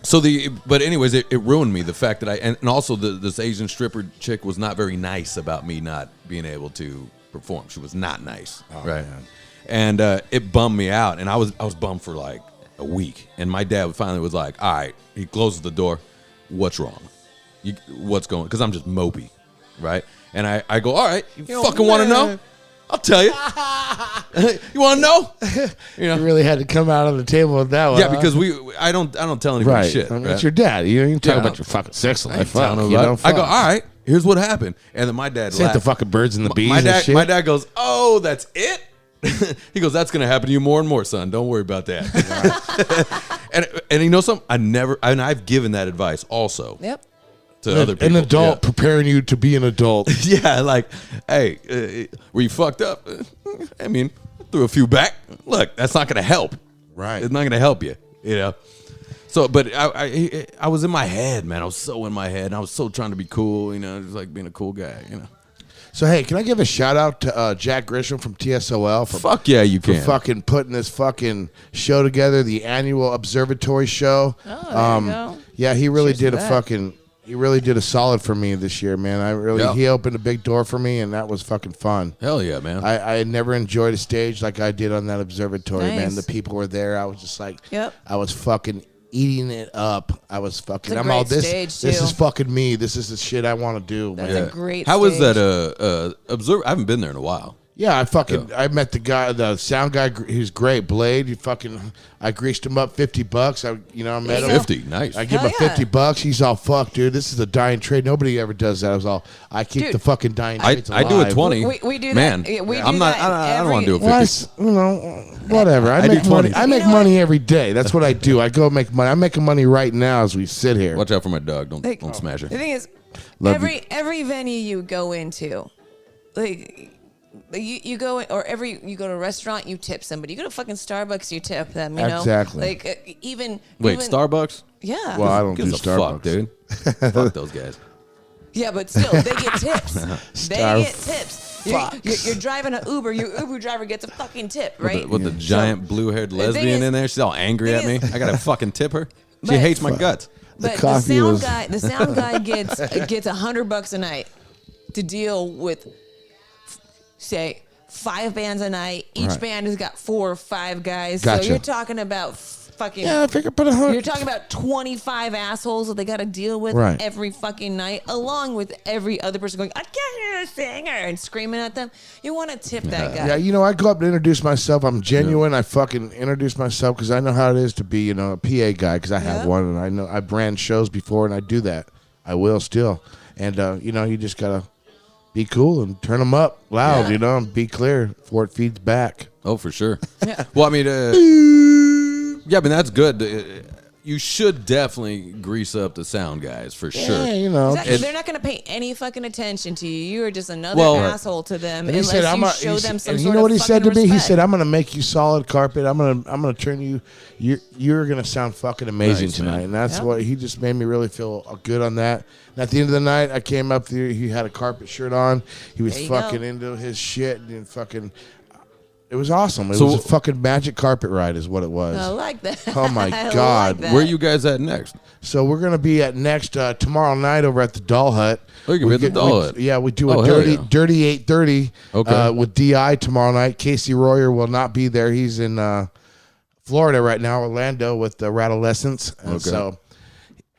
So but anyways, it ruined me, the fact that and also this Asian stripper chick was not very nice about me not being able to perform. She was not nice, right? man. And it bummed me out, and I was bummed for like a week. And my dad finally was like, "All right," he closes the door. "What's wrong? What's going?" Because I'm just mopey, right? And I go, "All right, you fucking want to know? I'll tell you. You want to know?" You really had to come out on the table with that one. Yeah, huh? because I don't tell anybody right. shit. I mean, right? it's your dad. You ain't talking Yeah. about your fucking sex I ain't life. telling Fuck, them about it. I go, fuck. "All right, here's what happened." And then my dad This ain't the laughed. fucking birds and the bees My and dad, shit. my dad goes, "Oh, that's it." He goes, "That's gonna happen to you more and more, son. Don't worry about that." and you know something? I've given that advice also Yep. to other people. An adult preparing you to be an adult. Yeah, yeah, like, hey, were you fucked up? I mean, threw a few back. Look, that's not gonna help. Right. It's not gonna help you. So, but I was in my head, man. I was so in my head. And I was so trying to be cool, just like being a cool guy, So hey, can I give a shout out to Jack Grisham from TSOL for Fuck yeah, you for can. fucking putting this fucking show together, the annual observatory show. Oh, there you go. Yeah, he really Cheers did to a that. fucking. He really did a solid for me this year, man. Yeah. He opened a big door for me, and that was fucking fun. Hell yeah, man. I had never enjoyed a stage like I did on that observatory, man. Nice. The people were there. I was just like, Yep. I was fucking eating it up. I was fucking. It's a I'm all great this. stage, This too. is fucking me. This is the shit I want to do. That's man. a great How was stage. that? Observe. I haven't been there in a while. Yeah, I met the guy, the sound guy. He's great, Blade. I greased him up $50. I met him. 50, nice. I give him $50. He's all, fuck, dude. This is a dying trade. Nobody ever does that. I keep the fucking dying trades alive. I do a 20. We do Man, that. We do I'm not. that I don't want to do a 50. Whatever. I make do money. 20s. I make money every day. That's what I do. I go make money. I'm making money right now as we sit here. Watch out for my dog. Don't smash her. The thing is, Love every venue you go into, like. You go you go to a restaurant, you tip somebody. You go to fucking Starbucks, you tip them. You know, exactly. Like even Starbucks? Yeah. Well, I don't do Gives a Starbucks, fuck, dude. Fuck those guys. Yeah, but still, they get tips. They get tips. You're driving an Uber. Your Uber driver gets a fucking tip, right? With the giant blue-haired lesbian in there, she's all angry at me. I gotta fucking tip her. She hates my guts. But the sound guy gets $100 a night to deal with. Say 5 bands a night. Each band has got 4 or 5 guys. Gotcha. So you're talking about fucking. Yeah, I figure put 100. You're talking about 25 assholes that they got to deal with every fucking night, along with every other person going, "I can't hear a singer," and screaming at them. You want to tip that guy? Yeah, I go up and introduce myself. I'm genuine. I fucking introduce myself because I know how it is to be, a PA guy because I have one, and I know I brand shows before, and I do that. I will still, and you just gotta. Be cool and turn them up loud, and be clear before it feeds back. Oh, for sure. Well, I mean, that's good. You should definitely grease up the sound guys for sure. Exactly. They're not going to pay any fucking attention to you. You are just another asshole to them. And he said, you show them some and sort you know what of he said to me? respect. He said, "I'm going to make you solid carpet. I'm going to turn you. You're going to sound fucking amazing tonight." Man. And that's what he just made me really feel good on that. And at the end of the night, I came up there. He had a carpet shirt on. He was fucking into his shit and fucking. It was awesome. It was a fucking magic carpet ride is what it was. I like that. Oh, my God. Like Where are you guys at next? So we're going to be at next tomorrow night over at the Doll Hut. Oh, you're going to be at the Doll Hut. Yeah, we do a dirty 8:30 with DI tomorrow night. Casey Royer will not be there. He's in Florida right now, Orlando, with the Rattlescents. And so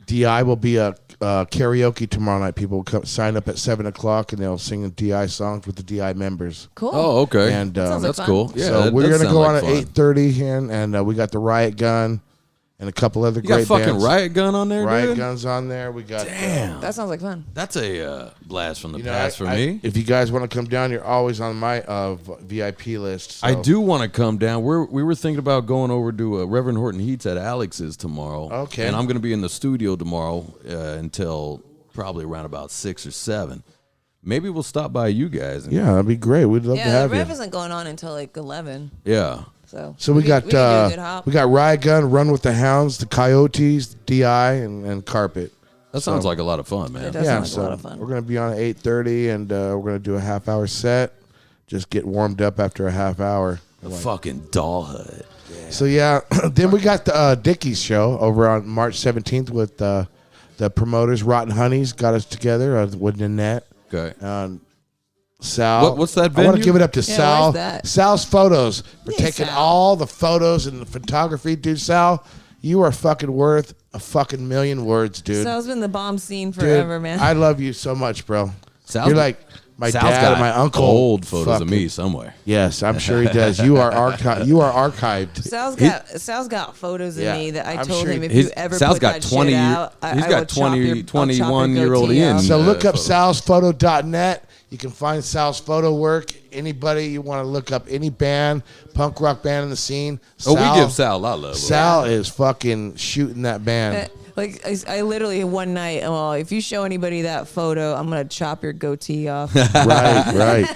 DI will be a karaoke tomorrow night. People will come, sign up at 7 o'clock, and they'll sing DI songs with the DI members. Cool. Oh, okay. And that's cool. Yeah, so we're gonna go on at 8:30, and we got the Riot Gun and a couple other great bands. You got fucking Riot Gun on there, Riot dude? Gun's on there. We got damn. That sounds like fun. That's a blast from the past for me. If you guys want to come down, you're always on my VIP list. So. I do want to come down. We were thinking about going over to Reverend Horton Heats at Alex's tomorrow. Okay. And I'm going to be in the studio tomorrow until probably around about 6 or 7. Maybe we'll stop by you guys. Yeah, that'd be great. We'd love to have the you. Rev isn't going on until like 11. Yeah. So we got Riot Gun, Run with the Hounds, the Coyotes, DI, and Carpet. That sounds like a lot of fun, man. It does sound like a lot of fun. We're going to be on at 8:30, and we're going to do a half-hour set. Just get warmed up after a half hour. The fucking Doll Hut. Yeah. So, then we got the Dickies show over on March 17th with the promoters. Rotten Honeys got us together with Nanette. Okay. Sal. What's that venue? I want to give it up to Sal. where's that? Sal's Photos. We're Hey, taking Sal. all the photos and the photography. Dude, Sal, you are fucking worth a fucking million words, dude. Sal's been the bomb scene Dude, forever, man. I love you so much, bro. You're like my Sal's dad got and my uncle. old photos of fucking- me somewhere. Yes, I'm sure he does. You are archived. Sal's got photos of Yeah, me that I I'm told sure him if He's- you ever Sal's put got that 20 shit out, he's I got will chop 20 your 21-year-old goatee Ian. off. So look up photos. salsphoto.net. You can find Sal's photo work. Anybody you want to look up, any band, punk rock band in the scene. Oh, we give Sal a lot of love. Sal is fucking shooting that band. Like I literally one night, well, if you show anybody that photo, I'm gonna chop your goatee off. Right.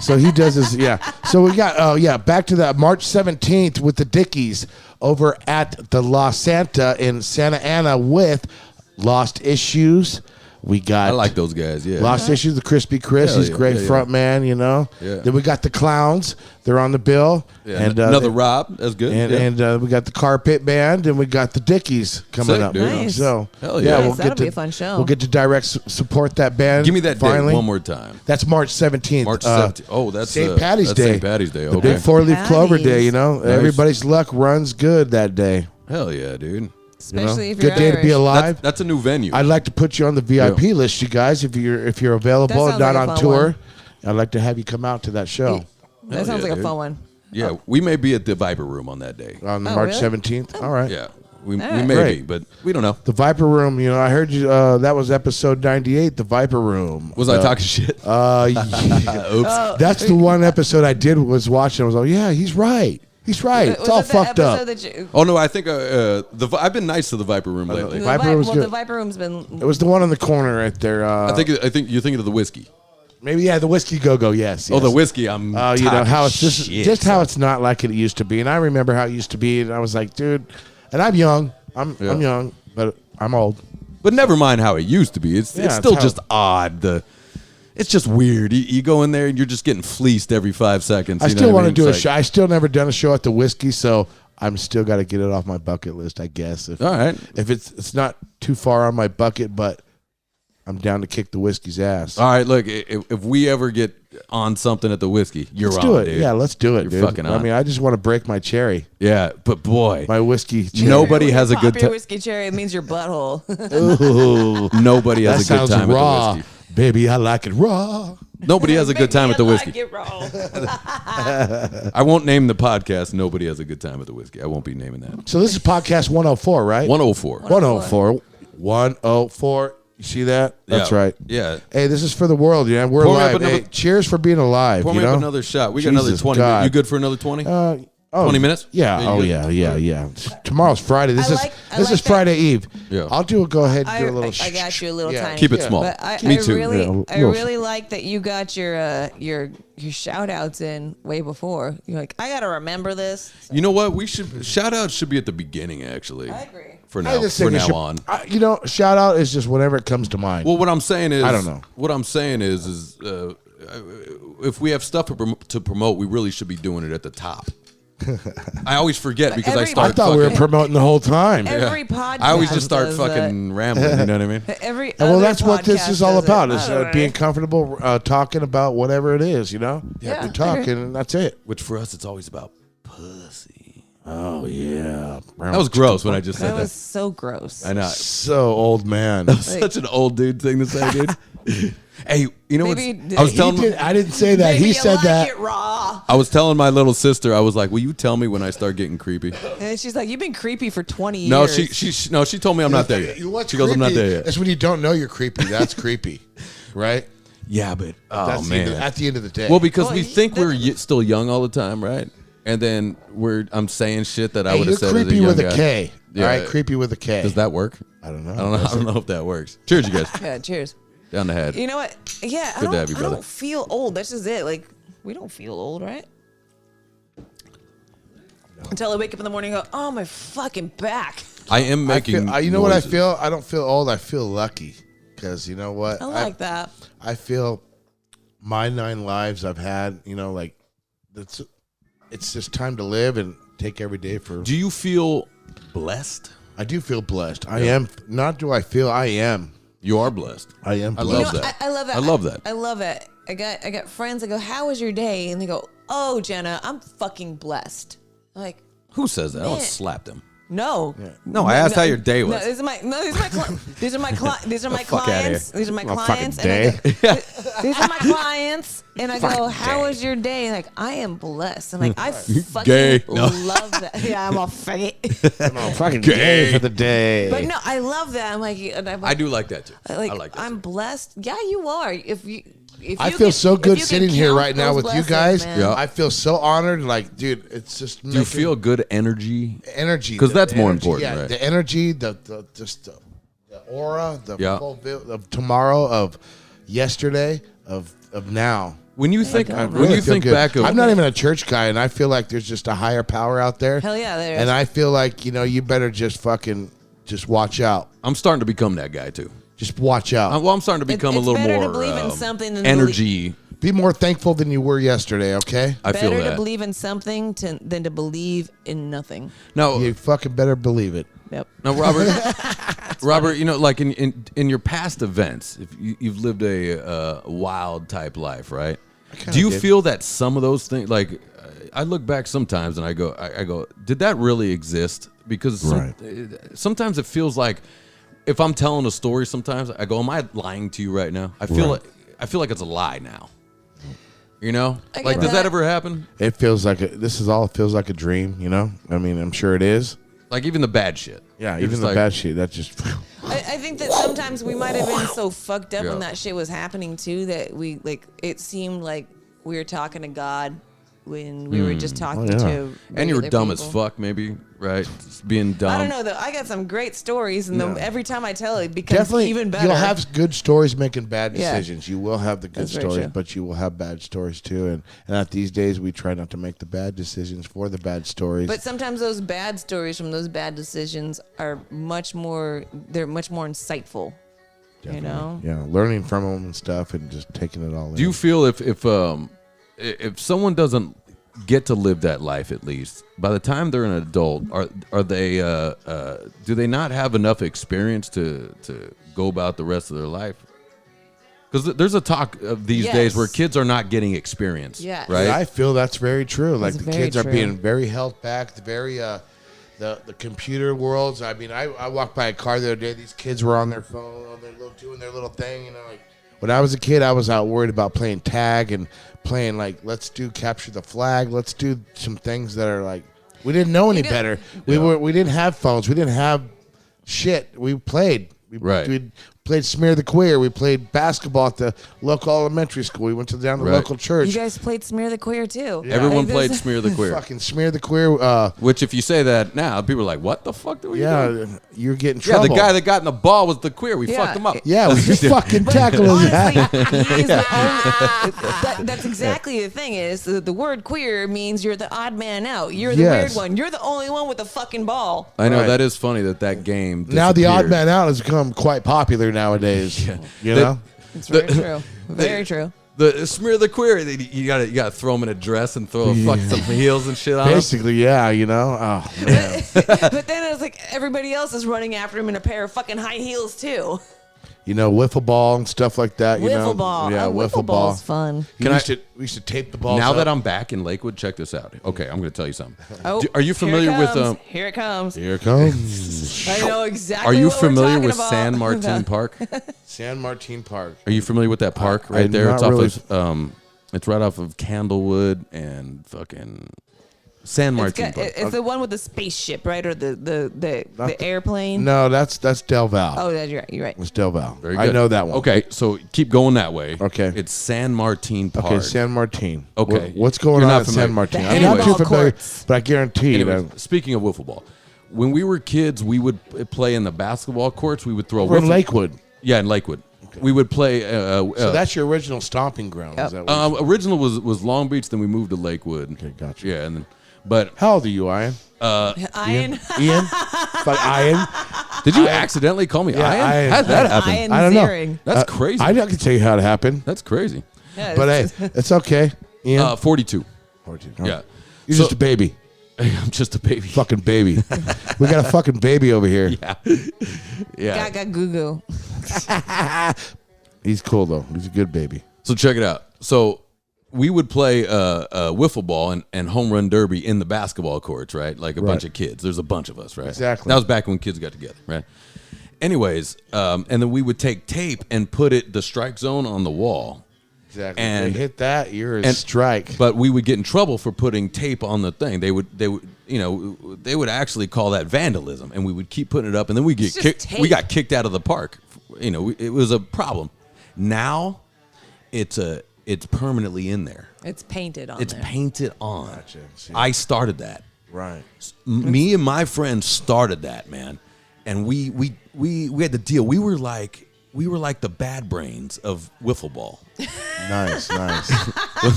So he does this, yeah. So we got, back to that March 17th with the Dickies over at the La Santa in Santa Ana with Lost Issues. We got I like those guys, yeah. Lost Issues, the Crispy Chris. Hell He's yeah, great yeah, front man, Yeah. Then we got the Clowns. They're on the bill. Yeah, and another Rob. That's good. And we got the Carpit Band, and we got the Dickies coming Sick, up. dude. Nice. So Hell yeah. Nice, that'll be a fun show. We'll get to direct support that band. Give me that finally. date one more time. That's March 17th. March 17th. Oh, that's St. Patty's that's Day. St. Patty's Day. The Okay. big four-leaf clover day, Patties. Everybody's luck runs good that day. Hell yeah, dude. Especially if you're Good day to be Irish. alive. That's a new venue. I'd like to put you on the VIP list, you guys, if you're available That and sounds not like a on fun tour. one. I'd like to have you come out to that show. That sounds like a dude. fun one. Yeah, we may be at the Viper Room on that day. On Oh, March really? 17th. All right. Yeah, we right. may Great. be, but we don't know. The Viper Room, I heard you. That was episode 98, the Viper Room. Was I talking shit? Yeah. Oops. That's the one episode I was watching. I was like, yeah, he's right. He's right. It's Was all that the fucked up. episode that you- Oh no, I think I've been nice to the Viper Room lately. Viper Room's the good. Viper Room's been. It was the one on the corner right there. I think you're thinking of the whiskey. Maybe, yeah, the Whiskey Go-Go, yes. Oh, the whiskey. I'm. You know, how it's shit, just how it's not like it used to be. And I remember how it used to be. And I was like, dude, and I'm young. I'm young, but I'm old. But never mind how it used to be. It's Yeah, still it's just odd. It's just weird. You go in there and you're just getting fleeced every 5 seconds. I you know still what want to mean? do a It's show. I still never done a show at the Whiskey, so I'm still got to get it off my bucket list, I guess. All right. If it's not too far on my bucket, but I'm down to kick the Whiskey's ass. All right. Look, if we ever get on something at the Whiskey, you're Let's on, do it. dude. Yeah, let's do it, You're dude. fucking I on. mean, I just want to break my cherry, Yeah, but boy, my whiskey. Cherry. nobody When you has a pop good your time. whiskey cherry. It means your butthole. Ooh, Nobody that has a good sounds time raw, at the Whiskey. baby. I like it raw. Nobody has a good time at the Whiskey. Like it raw. I won't name the podcast. Nobody has a good time at the Whiskey. I won't be naming that. So this is podcast 104, right? 104. 104. 104. You see that? That's Yeah. right. Yeah. Hey, this is for the world, yeah. We're Pour me up alive. another- Hey, cheers for being alive. Pour you me know? up another shot. We got another Jesus 20. God. You good for another 20? 20 minutes? Yeah. Yeah, Oh you yeah. Tomorrow's Friday. This I is like that. Friday Eve. Yeah. I'll go ahead and I, do a little. I got you a little yeah. tiny. Keep it Yeah. small. But I Me too. Yeah, I really like that you got your shout outs in way before. You're like, I gotta remember this. You know what? We should shout outs should be at the beginning actually. I agree. For I now, just for think it now should- on. shout out is just whatever it comes to mind. Well, what I'm saying is, I don't know. What I'm saying is if we have stuff to promote, we really should be doing it at the top. I always forget because I every- start. I thought we were fucking- promoting the whole time. Every podcast. I always just start does fucking rambling. You know what I mean? that. Every And well, other that's what this podcast is all does it. about: is I don't know. being comfortable talking about whatever it is. You know, Yeah. we're talking, and that's it. Which for us, it's always about pussy. Oh yeah, That was gross when I just said That that. was so gross. I know. so old man. Such an old dude thing to say, dude. Hey, you know what? Maybe- I was He telling. I didn't say that. Maybe He you said like that. it raw. I was telling my little sister. I was like, "Will you tell me when I start getting creepy?" And she's like, you've been creepy for 20 years. No, she told me I'm not there yet. What's She goes, "I'm not creepy? there yet." That's when you don't know you're creepy. That's creepy, right? Yeah, but That's man. at the end of the day. Well, because Well, we think we're still young all the time, right? And then I'm saying shit that I hey, would you're have said as a creepy young with guy. a K. Yeah. All right, creepy with a K. Does that work? I don't know. I don't know if that works. Cheers, you guys. Yeah, cheers. Down the head. You know what? Yeah, Good to have you, I brother. don't feel old. That's just it. Like, we don't feel old, right? Until I wake up in the morning and go, oh, my fucking back. I am making. you know what I noises. feel? I don't feel old. I feel lucky because you know what? I like that. I feel my 9 lives I've had. You know, like it's just time to live and take every day for. Do you feel blessed? I do feel blessed. I am. Not do I feel. I am. You are blessed. I am. I Blessed. love that. I love that. I love that. I love it. I got friends that go, how was your day? And they go, oh, Jenna, I'm fucking blessed. Like, Who says that? I Man. would slap them. No. No, I asked how your day was. No, these are my these are my Fuck outta here. clients. These are my Oh, clients. fucking And I go, these are my clients. And I go, how was your day? Like, I am blessed. I'm like, I fucking Gay. No. love that. Yeah, I'm all faggot. I'm fucking Gay. gay for the day. But no, I love that. I'm like, and I'm I do like that too. like, I like that. I'm blessed. Yeah, you are. If I you feel can- so if good you can sitting here count right now those with you blessings, guys. man. Yeah. I feel so honored. Like, dude, it's just Do you feel good energy? energy 'Cause the that's more energy, important, yeah, right? The energy, the aura, the Yeah. fulfill of tomorrow, of yesterday, of now. When you think I when really you feel think good. back of I'm not even a church guy, and I feel like there's just a higher power out there. Hell yeah, there is. And I feel like you better just fucking just watch out. I'm starting to become that guy too. Just watch out. Well, I'm starting to become a it's little better more to believe in something than energy. Be more thankful than you were yesterday. Okay. I feel Better that. to believe in something than to believe in nothing. Now, You fucking better believe it. Yep. now, Robert, like in your past events, if you've lived a wild type life, right? Do you did. feel that some of those things, like I look back sometimes and I go, did that really exist? Because sometimes it feels like if I'm telling a story, sometimes I go, am I lying to you right now? I feel like it's a lie now. You know, I like get does that that. ever happen? It feels like feels like a dream. You know, I mean, I'm sure it is. Like even the bad shit. Yeah, You're even just the like, bad shit. That just. I think that sometimes we might have been so fucked up Yeah. when that shit was happening too that we like it seemed like we were talking to God when we were just talking yeah. to And you were regular dumb as people. fuck, maybe, right? Just being dumb. I don't know though. I got some great stories, and every time I tell it, it becomes Definitely, even better. you'll have good stories making bad Yeah. decisions. You will have the good That's very stories, true. but you will have bad stories too. And at these days, we try not to make the bad decisions for the bad stories. But sometimes those bad stories from those bad decisions are much more. They're much more insightful. You know. Yeah, learning from them and stuff, and just taking it all in. Do you feel if someone doesn't get to live that life, at least by the time they're an adult, are they do they not have enough experience to go about the rest of their life? Because there's a talk of these days where kids are not getting experience. Yes. Right. I feel that's very true. Like That's the very kids are true. being very held back. The very the computer worlds. I mean, I walked by a car the other day. These kids were on their phone, on their doing their little thing. You know, like when I was a kid, I was out worried about playing tag and playing like let's do capture the flag. Let's do some things that are like we didn't know any better. We didn't have phones. We didn't have shit. We played. We played Smear the Queer. We played basketball at the local elementary school. We went down to the local church. You guys played Smear the Queer too. Everyone Like, played this- Smear the Queer. Fucking Smear the Queer. Which, if you say that now, people are like, "What the fuck do we do?" Yeah, you're getting Yeah, trouble. the guy that got in the ball was the queer. We Yeah. fucked him up. Yeah, we just fucking tackled his ass. Honestly, he's the only, that's exactly the thing is the word queer means you're the odd man out. You're the Yes. weird one. You're the only one with the fucking ball. I know Right. that is funny that game. Now the odd disappeared. man out has become quite popular nowadays. You know? It's very true. Very true. The Smear the Queer. You gotta throw him in a dress and throw some heels and shit on him. Basically, yeah, you know? Oh, man. But then it's like everybody else is running after him in a pair of fucking high heels too. You know, wiffle ball and stuff like that. You know? Wiffle ball. Yeah, Oh, wiffle ball. ball's fun. We used to tape the balls Now up. that I'm back in Lakewood, check this out. Okay, I'm going to tell you something. Oh, Are you familiar here it with comes. Here it comes. Here it comes. I know exactly. Are you what we're familiar talking with about. San Martin Park? San Martin Park. Are you familiar with that park right I'm there? not It's really. off of it's right off of Candlewood and fucking San Martin Park. It's the one with the spaceship, right, or the airplane. No, that's Del Val. Oh, that's right. You're right. It's Del Val. Very I good. know that one. Okay, so keep going that way. Okay. It's San Martin Park. Okay, San Martin. Okay. What's going You're on not at familiar. San Martin? The I'm not too handball familiar, courts. but I guarantee you. Anyways, speaking of wiffle ball, when we were kids, we would play in the basketball courts. We would throw We're in wiffle- Lakewood. Yeah, in Lakewood. We would play. So that's your original stomping ground. Is that what original was Long Beach. Then we moved to Lakewood. Okay, gotcha. Yeah, and then, but How old are you, Ian? Ian. Ian? Fuck, Ian? did you accidentally call me Yeah, Ian? Ian. How'd that happen? Ian I don't know. Ziering. That's crazy. I can tell you how it happened. That's crazy. Yeah, But it's- hey, it's okay. Ian? 42. 14. Yeah. You're So- just a baby. I'm just a baby. Fucking baby. We got a fucking baby over here. Yeah. Gaga goo goo. He's cool, though. He's a good baby. So check it out. So we would play wiffle ball and home run derby in the basketball courts, right? Like a bunch of kids. There's a bunch of us, right? Exactly. That was back when kids got together, right? Anyways, and then we would take tape and put the strike zone on the wall. Exactly. And- if they hit that, you're a strike. But we would get in trouble for putting tape on the thing. They would, they would actually call that vandalism, and we would keep putting it up, and then we get It's just kicked. tape. We got kicked out of the park. It was a problem. Now, it's permanently in there. It's painted on It's there. painted on. Gotcha. See. I started that. Right. Me and my friends started that, man, and we had the deal. We were like the bad brains of wiffle ball. Nice, nice.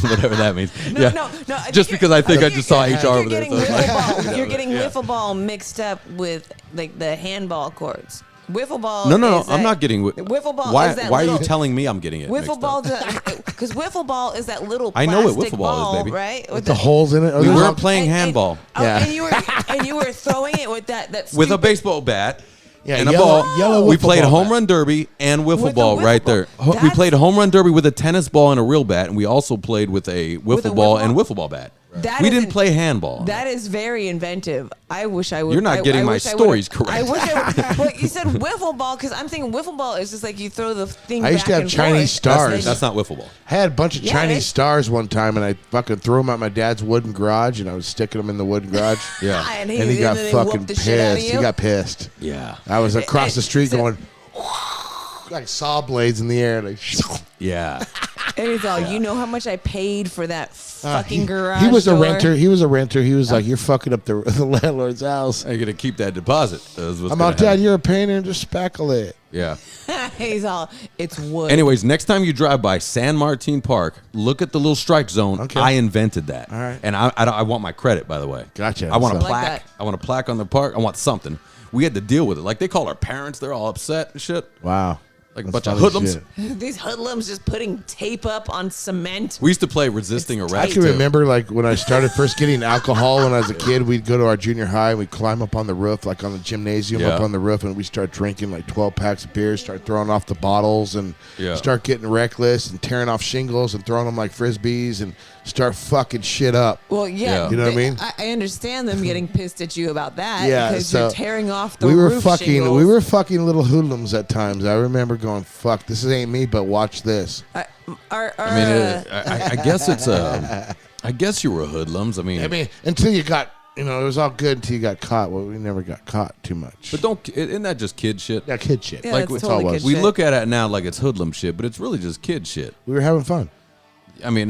Whatever that means. No, yeah. no, no. Just because I think I just saw HR over there. Getting so I was like, wiffle ball, you're getting wiffle ball mixed up with like the handball courts. Wiffle ball. No. is I'm that- not getting. Wiffle ball. Why? Is that Why are you little- telling me I'm getting it? mixed Wiffle up? ball, because wiffle ball is that little I plastic know what wiffle ball is, baby. right? With the holes in it. We There's weren't all- playing handball Yeah. and you were throwing it with that with a stupid- baseball bat. Yeah, and a yellow- ball. yellow We wiffle played ball home bat. run derby and wiffle With a ball wiffle right ball. there. We That's- played home run derby with a tennis ball and a real bat, and we also played with a wiffle ball wiffle and ball? wiffle ball bat. We didn't play handball. That is very inventive. I wish I would. You're not getting my stories correct. I wish I would. Well, you said wiffle ball because I'm thinking wiffle ball is just like you throw the thing. I used to back have and Chinese forth. stars. That's not wiffle ball. I had a bunch of Yeah, Chinese it- stars one time, and I fucking threw them at my dad's wooden garage, and I was sticking them in the wooden garage. Yeah. And And he got then fucking whooped the shit out of pissed. you. He got pissed. Yeah. I was across the street so- going like saw blades in the air. Like, Yeah. And he's all, you know how much I paid for that fucking garage he was a door? renter. He was a renter. He was like, "You're fucking up the landlord's house." You're gonna keep that deposit. I'm out, Dad. You're a painter and just spackle it. Yeah. He's all, it's wood. Anyways, next time you drive by San Martin Park, look at the little strike zone. Okay. I invented that. All right. And I want my credit, by the way. Gotcha. I want a So- I like plaque. that. I want a plaque on the park. I want something. We had to deal with it. Like they call our parents. They're all upset and shit. Wow. Like a That's bunch of funny hoodlums. shit. These hoodlums just putting tape up on cement. We used to play resisting It's arrest. I can too. remember like when I started first getting alcohol when I was a kid, we'd go to our junior high and we'd climb up on the roof, like on the gymnasium Yeah. up on the roof, and we start drinking like 12 packs of beer, start throwing off the bottles and Yeah. start getting reckless and tearing off shingles and throwing them like frisbees and start fucking shit up. Well, yeah. Yeah. You know what I mean? I understand them getting pissed at you about that Yeah, because so you're tearing off the we were roof fucking shingles. we were fucking little hoodlums at times. I remember going, fuck, this ain't me, but watch this. I mean, I guess it's I guess you were hoodlums. I mean, until you got, it was all good until you got caught. Well, we never got caught too much. but isn't that just kid shit? yeah, kid shit. Yeah, like it's it's totally all kid We shit. look at it now like it's hoodlum shit, but it's really just kid shit. We were having fun. I mean,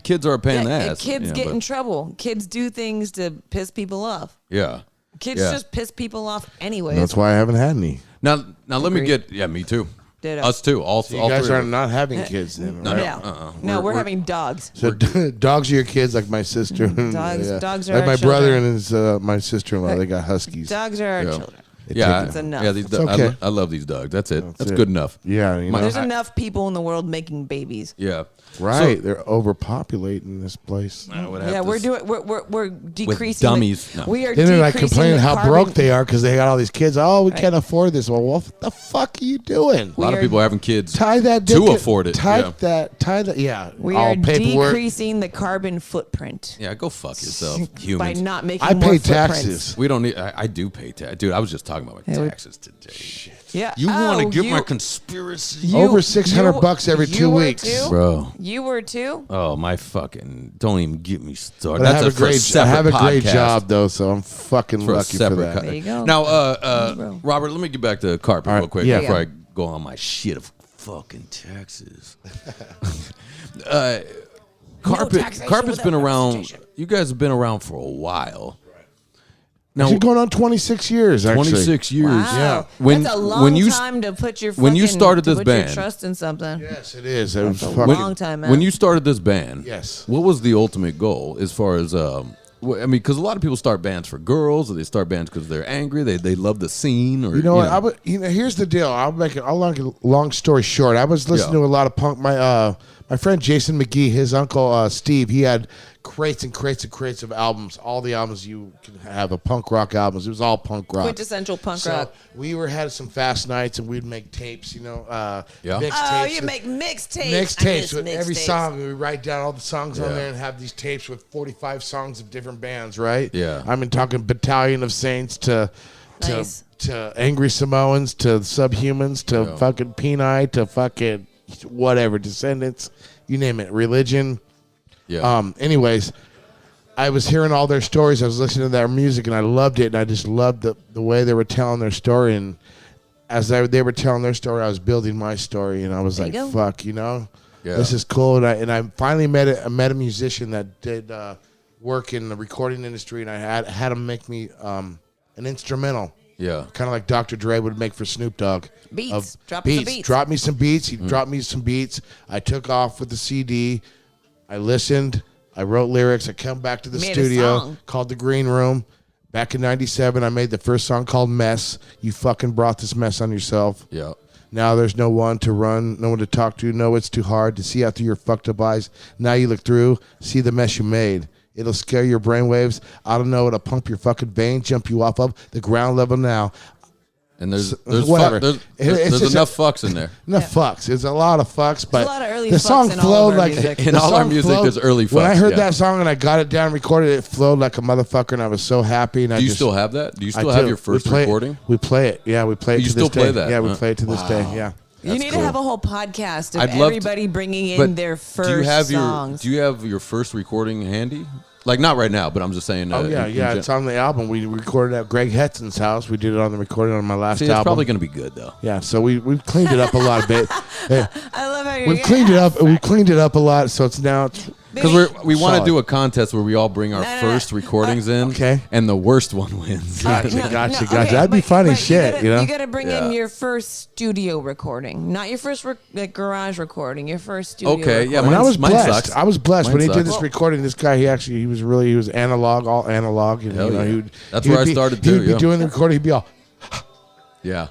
kids are a pain in the Yeah, ass. kids you know, get but- in trouble. Kids do things to piss people off. Yeah. Kids Yeah. just piss people off anyways. That's why I haven't had any. Now let me Agreed. get. Yeah, me too. Ditto. Us too. All You all guys three are of us. not having kids then, No, right? no, we're having dogs. So dogs are your kids, like my sister. And, Dogs are like our my brother children. and his my sister-in-law. They got huskies. Dogs are our Yeah. children. Yeah, It's enough. Yeah, these It's okay. I love these dogs. That's it. That's it. good enough. Yeah, you know, There's enough people in the world making babies. Yeah. right. So- They're overpopulating this place. I would have Yeah, to we're s- doing. We're decreasing. dummies. No. We are. Then they're like decreasing complaining the how carbon- broke they are because they got all these kids. Oh, we can't afford this. Well, what the fuck are you doing? A lot of are- people are having kids Tie that to dick- afford it. Tie Yeah. that. Tie that. Yeah. We all are paperwork. decreasing the carbon footprint Yeah, go fuck yourself, by humans. not making I more pay footprints. taxes. We don't need. I do pay tax, dude. I was just talking about my Yeah, we- taxes today. Yeah. You want to Oh, give you- my conspiracy, you- Over $600 every you 2 were weeks. too? bro? You were too. Oh my fucking! Don't even get me started. But I That's have for I separate have a great podcast. job though, so I'm fucking For a lucky for separate that. There you go. Now, bro. Robert, let me get back to Carpit All right, real quick yeah. before Yeah. I go on my shit of fucking taxes. Carpit, taxation Carpit's been without around. representation. You guys have been around for a while. Now, Actually, going on 26 years. Actually, 26 years. Wow. Yeah. When- That's a long when you- time to put your when you fucking- started to this put your band- trust in something. Yes, it is. It was a fucking. long time, man. When you started this band, Yes. what was the ultimate goal as far as? I mean, because a lot of people start bands for girls, or they start bands because they're angry. They love the scene, or You know what? Here's the deal. I'll make a long story short. I was listening Yeah. to a lot of punk. My friend Jason McGee, his uncle Steve, he had crates and crates and crates of albums. All the albums you can have, of punk rock albums. It was all punk rock. Quintessential punk So rock. we had some fast nights, and we'd make tapes. Yeah. mixtapes. Oh, you make mixtapes. Mixtapes with every song. We write down all the songs on Yeah. there and have these tapes with 45 songs of different bands, right? Yeah. I mean, talking Battalion of Saints to Nice. to Angry Samoans to Subhumans to Yeah. fucking Peni to fucking whatever, Descendants, you name it, Religion. Yeah. Anyways, I was hearing all their stories. I was listening to their music, and I loved it. And I just loved the way they were telling their story. And as they were telling their story, I was building my story. And I was There like, you go. fuck, Yeah. this is cool. And I finally met a musician that did work in the recording industry. And I had him make me an instrumental. Yeah. Kind of like Dr. Dre would make for Snoop Dogg. Beats. Drop us some beats. Drop me some beats. Mm-hmm. He dropped me some beats. I took off with the CD. I listened. I wrote lyrics. I come back to the Made a studio, song. called The Green Room. Back in 97, I made the first song called Mess. You fucking brought this mess on yourself. Yeah. Now there's no one to run, no one to talk to. No, it's too hard to see out through your fucked up eyes. Now you look through, see the mess you made. It'll scare your brainwaves. I don't know. It'll pump your fucking veins, jump you off of the ground level now. And there's whatever. There's enough fucks in there. Enough fucks. There's a lot of fucks, but a lot of early the song fucks in flowed all of our like music. In all our music, there's early fucks. When I heard that song and I got it down, recorded it, flowed like a motherfucker, and I was so happy. And Do you still have that? Do you still have your first recording? We play it. Yeah, we play it. You to still this play day. that? Yeah, we play it to this day. Yeah. You need to have a whole podcast of I'd love to- everybody bringing But in their first do you have songs. Do you have your first recording handy? Like not right now, but I'm just saying. Oh yeah. It's on the album. We recorded at Greg Hetson's house. We did it on the recording on my last See, it's album. probably going to be good though. Yeah, so we've cleaned it up a lot a bit. I love how you're We've cleaned it up. We cleaned it up a lot, so it's now. Because we want to Solid. do a contest where we all bring our first recordings in, Okay. and the worst one wins. Gotcha. Okay, That'd be funny but shit, you know. You got to bring Yeah. in your first studio recording, not your first garage recording. Your first studio. Okay, yeah, recording. And I was Mine blessed. sucks. I was blessed Mine when he did sucks. this recording. This guy, he was analog, all analog. And, Hell you know, yeah. he would, That's he where would I be- started He too, would yeah. be doing the recording. He'd be all. Yeah,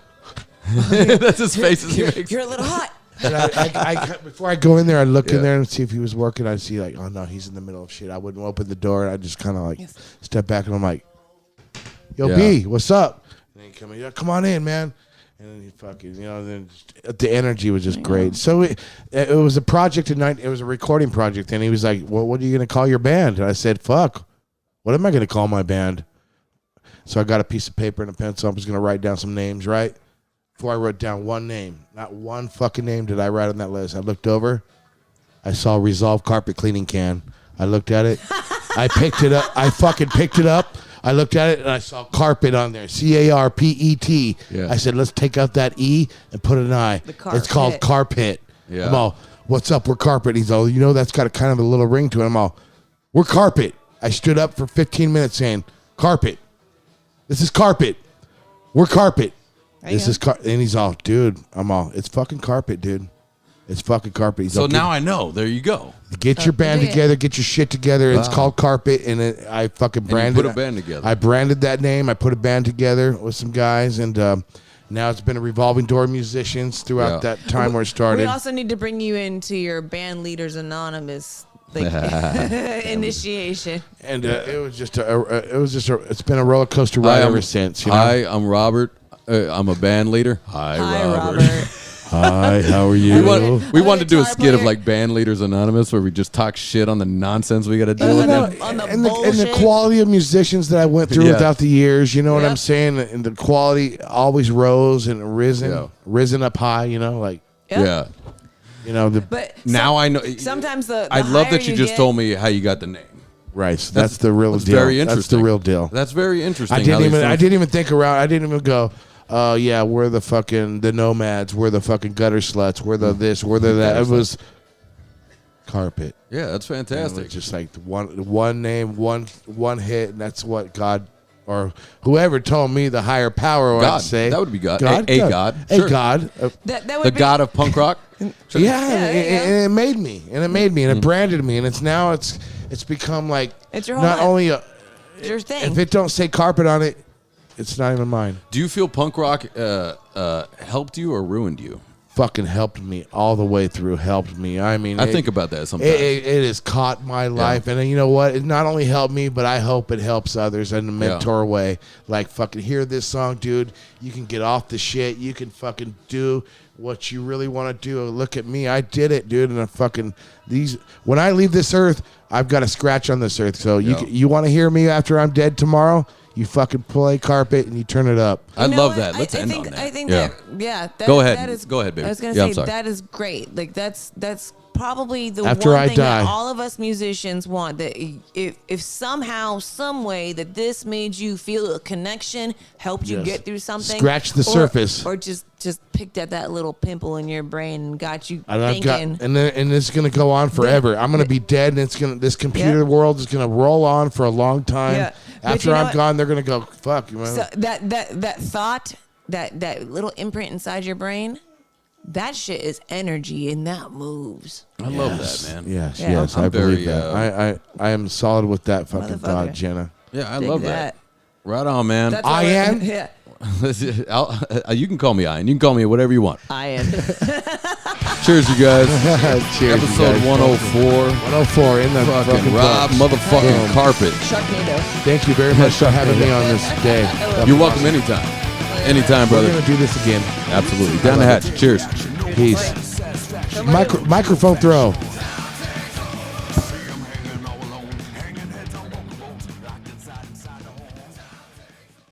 that's his faces he makes. You're a little hot. And I before I go in there, I'd look in there and see if he was working. I'd see like, oh no, he's in the middle of shit. I wouldn't open the door. I'd just kind of like step back and I'm like, yo, Yeah. B, what's up? And he'd come in, yeah, come on in, man. And then he fucking, then the energy was just great. So it was a project tonight. It was a recording project. And he was like, well, what are you going to call your band? And I said, fuck, what am I going to call my band? So I got a piece of paper and a pencil. I was going to write down some names, right? Before I wrote down one name, not one fucking name did I write on that list. I looked over. I saw Resolve Carpet Cleaning Can. I looked at it. I picked it up. I fucking picked it up. I looked at it and I saw carpet on there. Carpet. Yeah. I said, let's take out that E and put an I. It's called Carpit. Yeah. I'm all, what's up? We're Carpet. He's all, that's got a kind of a little ring to it. I'm all, we're Carpet. I stood up for 15 minutes saying, Carpet. This is Carpet. We're Carpet. This is and he's all, dude. I'm all, it's fucking Carpet, dude. It's fucking Carpet. He's So all, now I know. There you go. get your band together, get your shit together. It's called Carpet, and I fucking branded. put a band together. I branded that name. I put a band together with some guys, and now it's been a revolving door of musicians throughout that time where it started. We also need to bring you into your Band Leaders Anonymous initiation. And it's been a roller coaster ride ever since. You know? Hi, I'm Robert. I'm a band leader. Hi, Robert. Hi, how are you? We wanted to do a guitar skit of player. like Band Leaders Anonymous where we just talk shit on the nonsense we got to deal On with. the- on the and the bullshit. quality of musicians that I went through Yeah. without the years, you know what Yep. I'm saying? And the quality always rose and risen up high, like, Yeah. But Now I know. sometimes the I love higher that you just get- told me how you got the name. right. So that's the real That's deal. very That's interesting. the real deal. That's very interesting. I didn't how even. these I things- didn't even think around. I didn't even go. Yeah, we're the fucking the nomads. We're the fucking gutter sluts. We're the this. We're the that. It was Carpet. Yeah, that's And it fantastic. was just like one name, one hit, and that's what God or whoever told me the higher power. God. I'd say That would be God. God, A God. a Sure. God. that The would be, god of punk rock. Yeah, yeah. and it made me, and it branded me, and it's become like It's your whole not life. only it's your thing. if it don't say Carpet on it, it's not even mine. Do you feel punk rock helped you or ruined you? Fucking helped me all the way through. Helped me. I mean, I think about that sometimes. It has caught my life, and you know what? It not only helped me, but I hope it helps others in a mentor way. Like, fucking hear this song, dude. You can get off the shit. You can fucking do what you really want to do. Look at me, I did it, dude. And I fucking when I leave this earth, I've got a scratch on this earth. So you want to hear me after I'm dead tomorrow? You fucking play Carpet and you turn it up. I You know love what? that. Let's end think, on that. I think Yeah. that Go ahead. That is, Go ahead, baby. I was gonna Yeah, I'm say sorry. that is great. Like that's probably the After one I thing die. that all of us musicians want. That if somehow, some way that this made you feel a connection, helped you Yes. get through something, Scratch the surface. or just picked at that little pimple in your brain and got you And I've got, thinking. and it's gonna go on forever. I'm gonna be dead, and this computer world is gonna roll on for a long time. Yeah. But After you know I'm what? gone, they're gonna go fuck. You know? So that thought, that little imprint inside your brain, that shit is energy and that moves. I love that, man. Yes, Yeah. yes, I'm I believe very, that. I am solid with that fucking Motherfucker. thought, Jenna. Yeah, I Dig love that. Right on, man. That's I all am? Yeah, You can call me Ian. You can call me whatever you want. I am. Cheers, you guys. Cheers, you Episode guys. 104. 104 in the Fucking Rob books. motherfucking Boom. Carpet. Sharknado. Thank you very much for having me on this day. You're welcome anytime. Anytime, We're brother. gonna do this again. Absolutely. Down the hatch. Cheers. Peace. Microphone throw.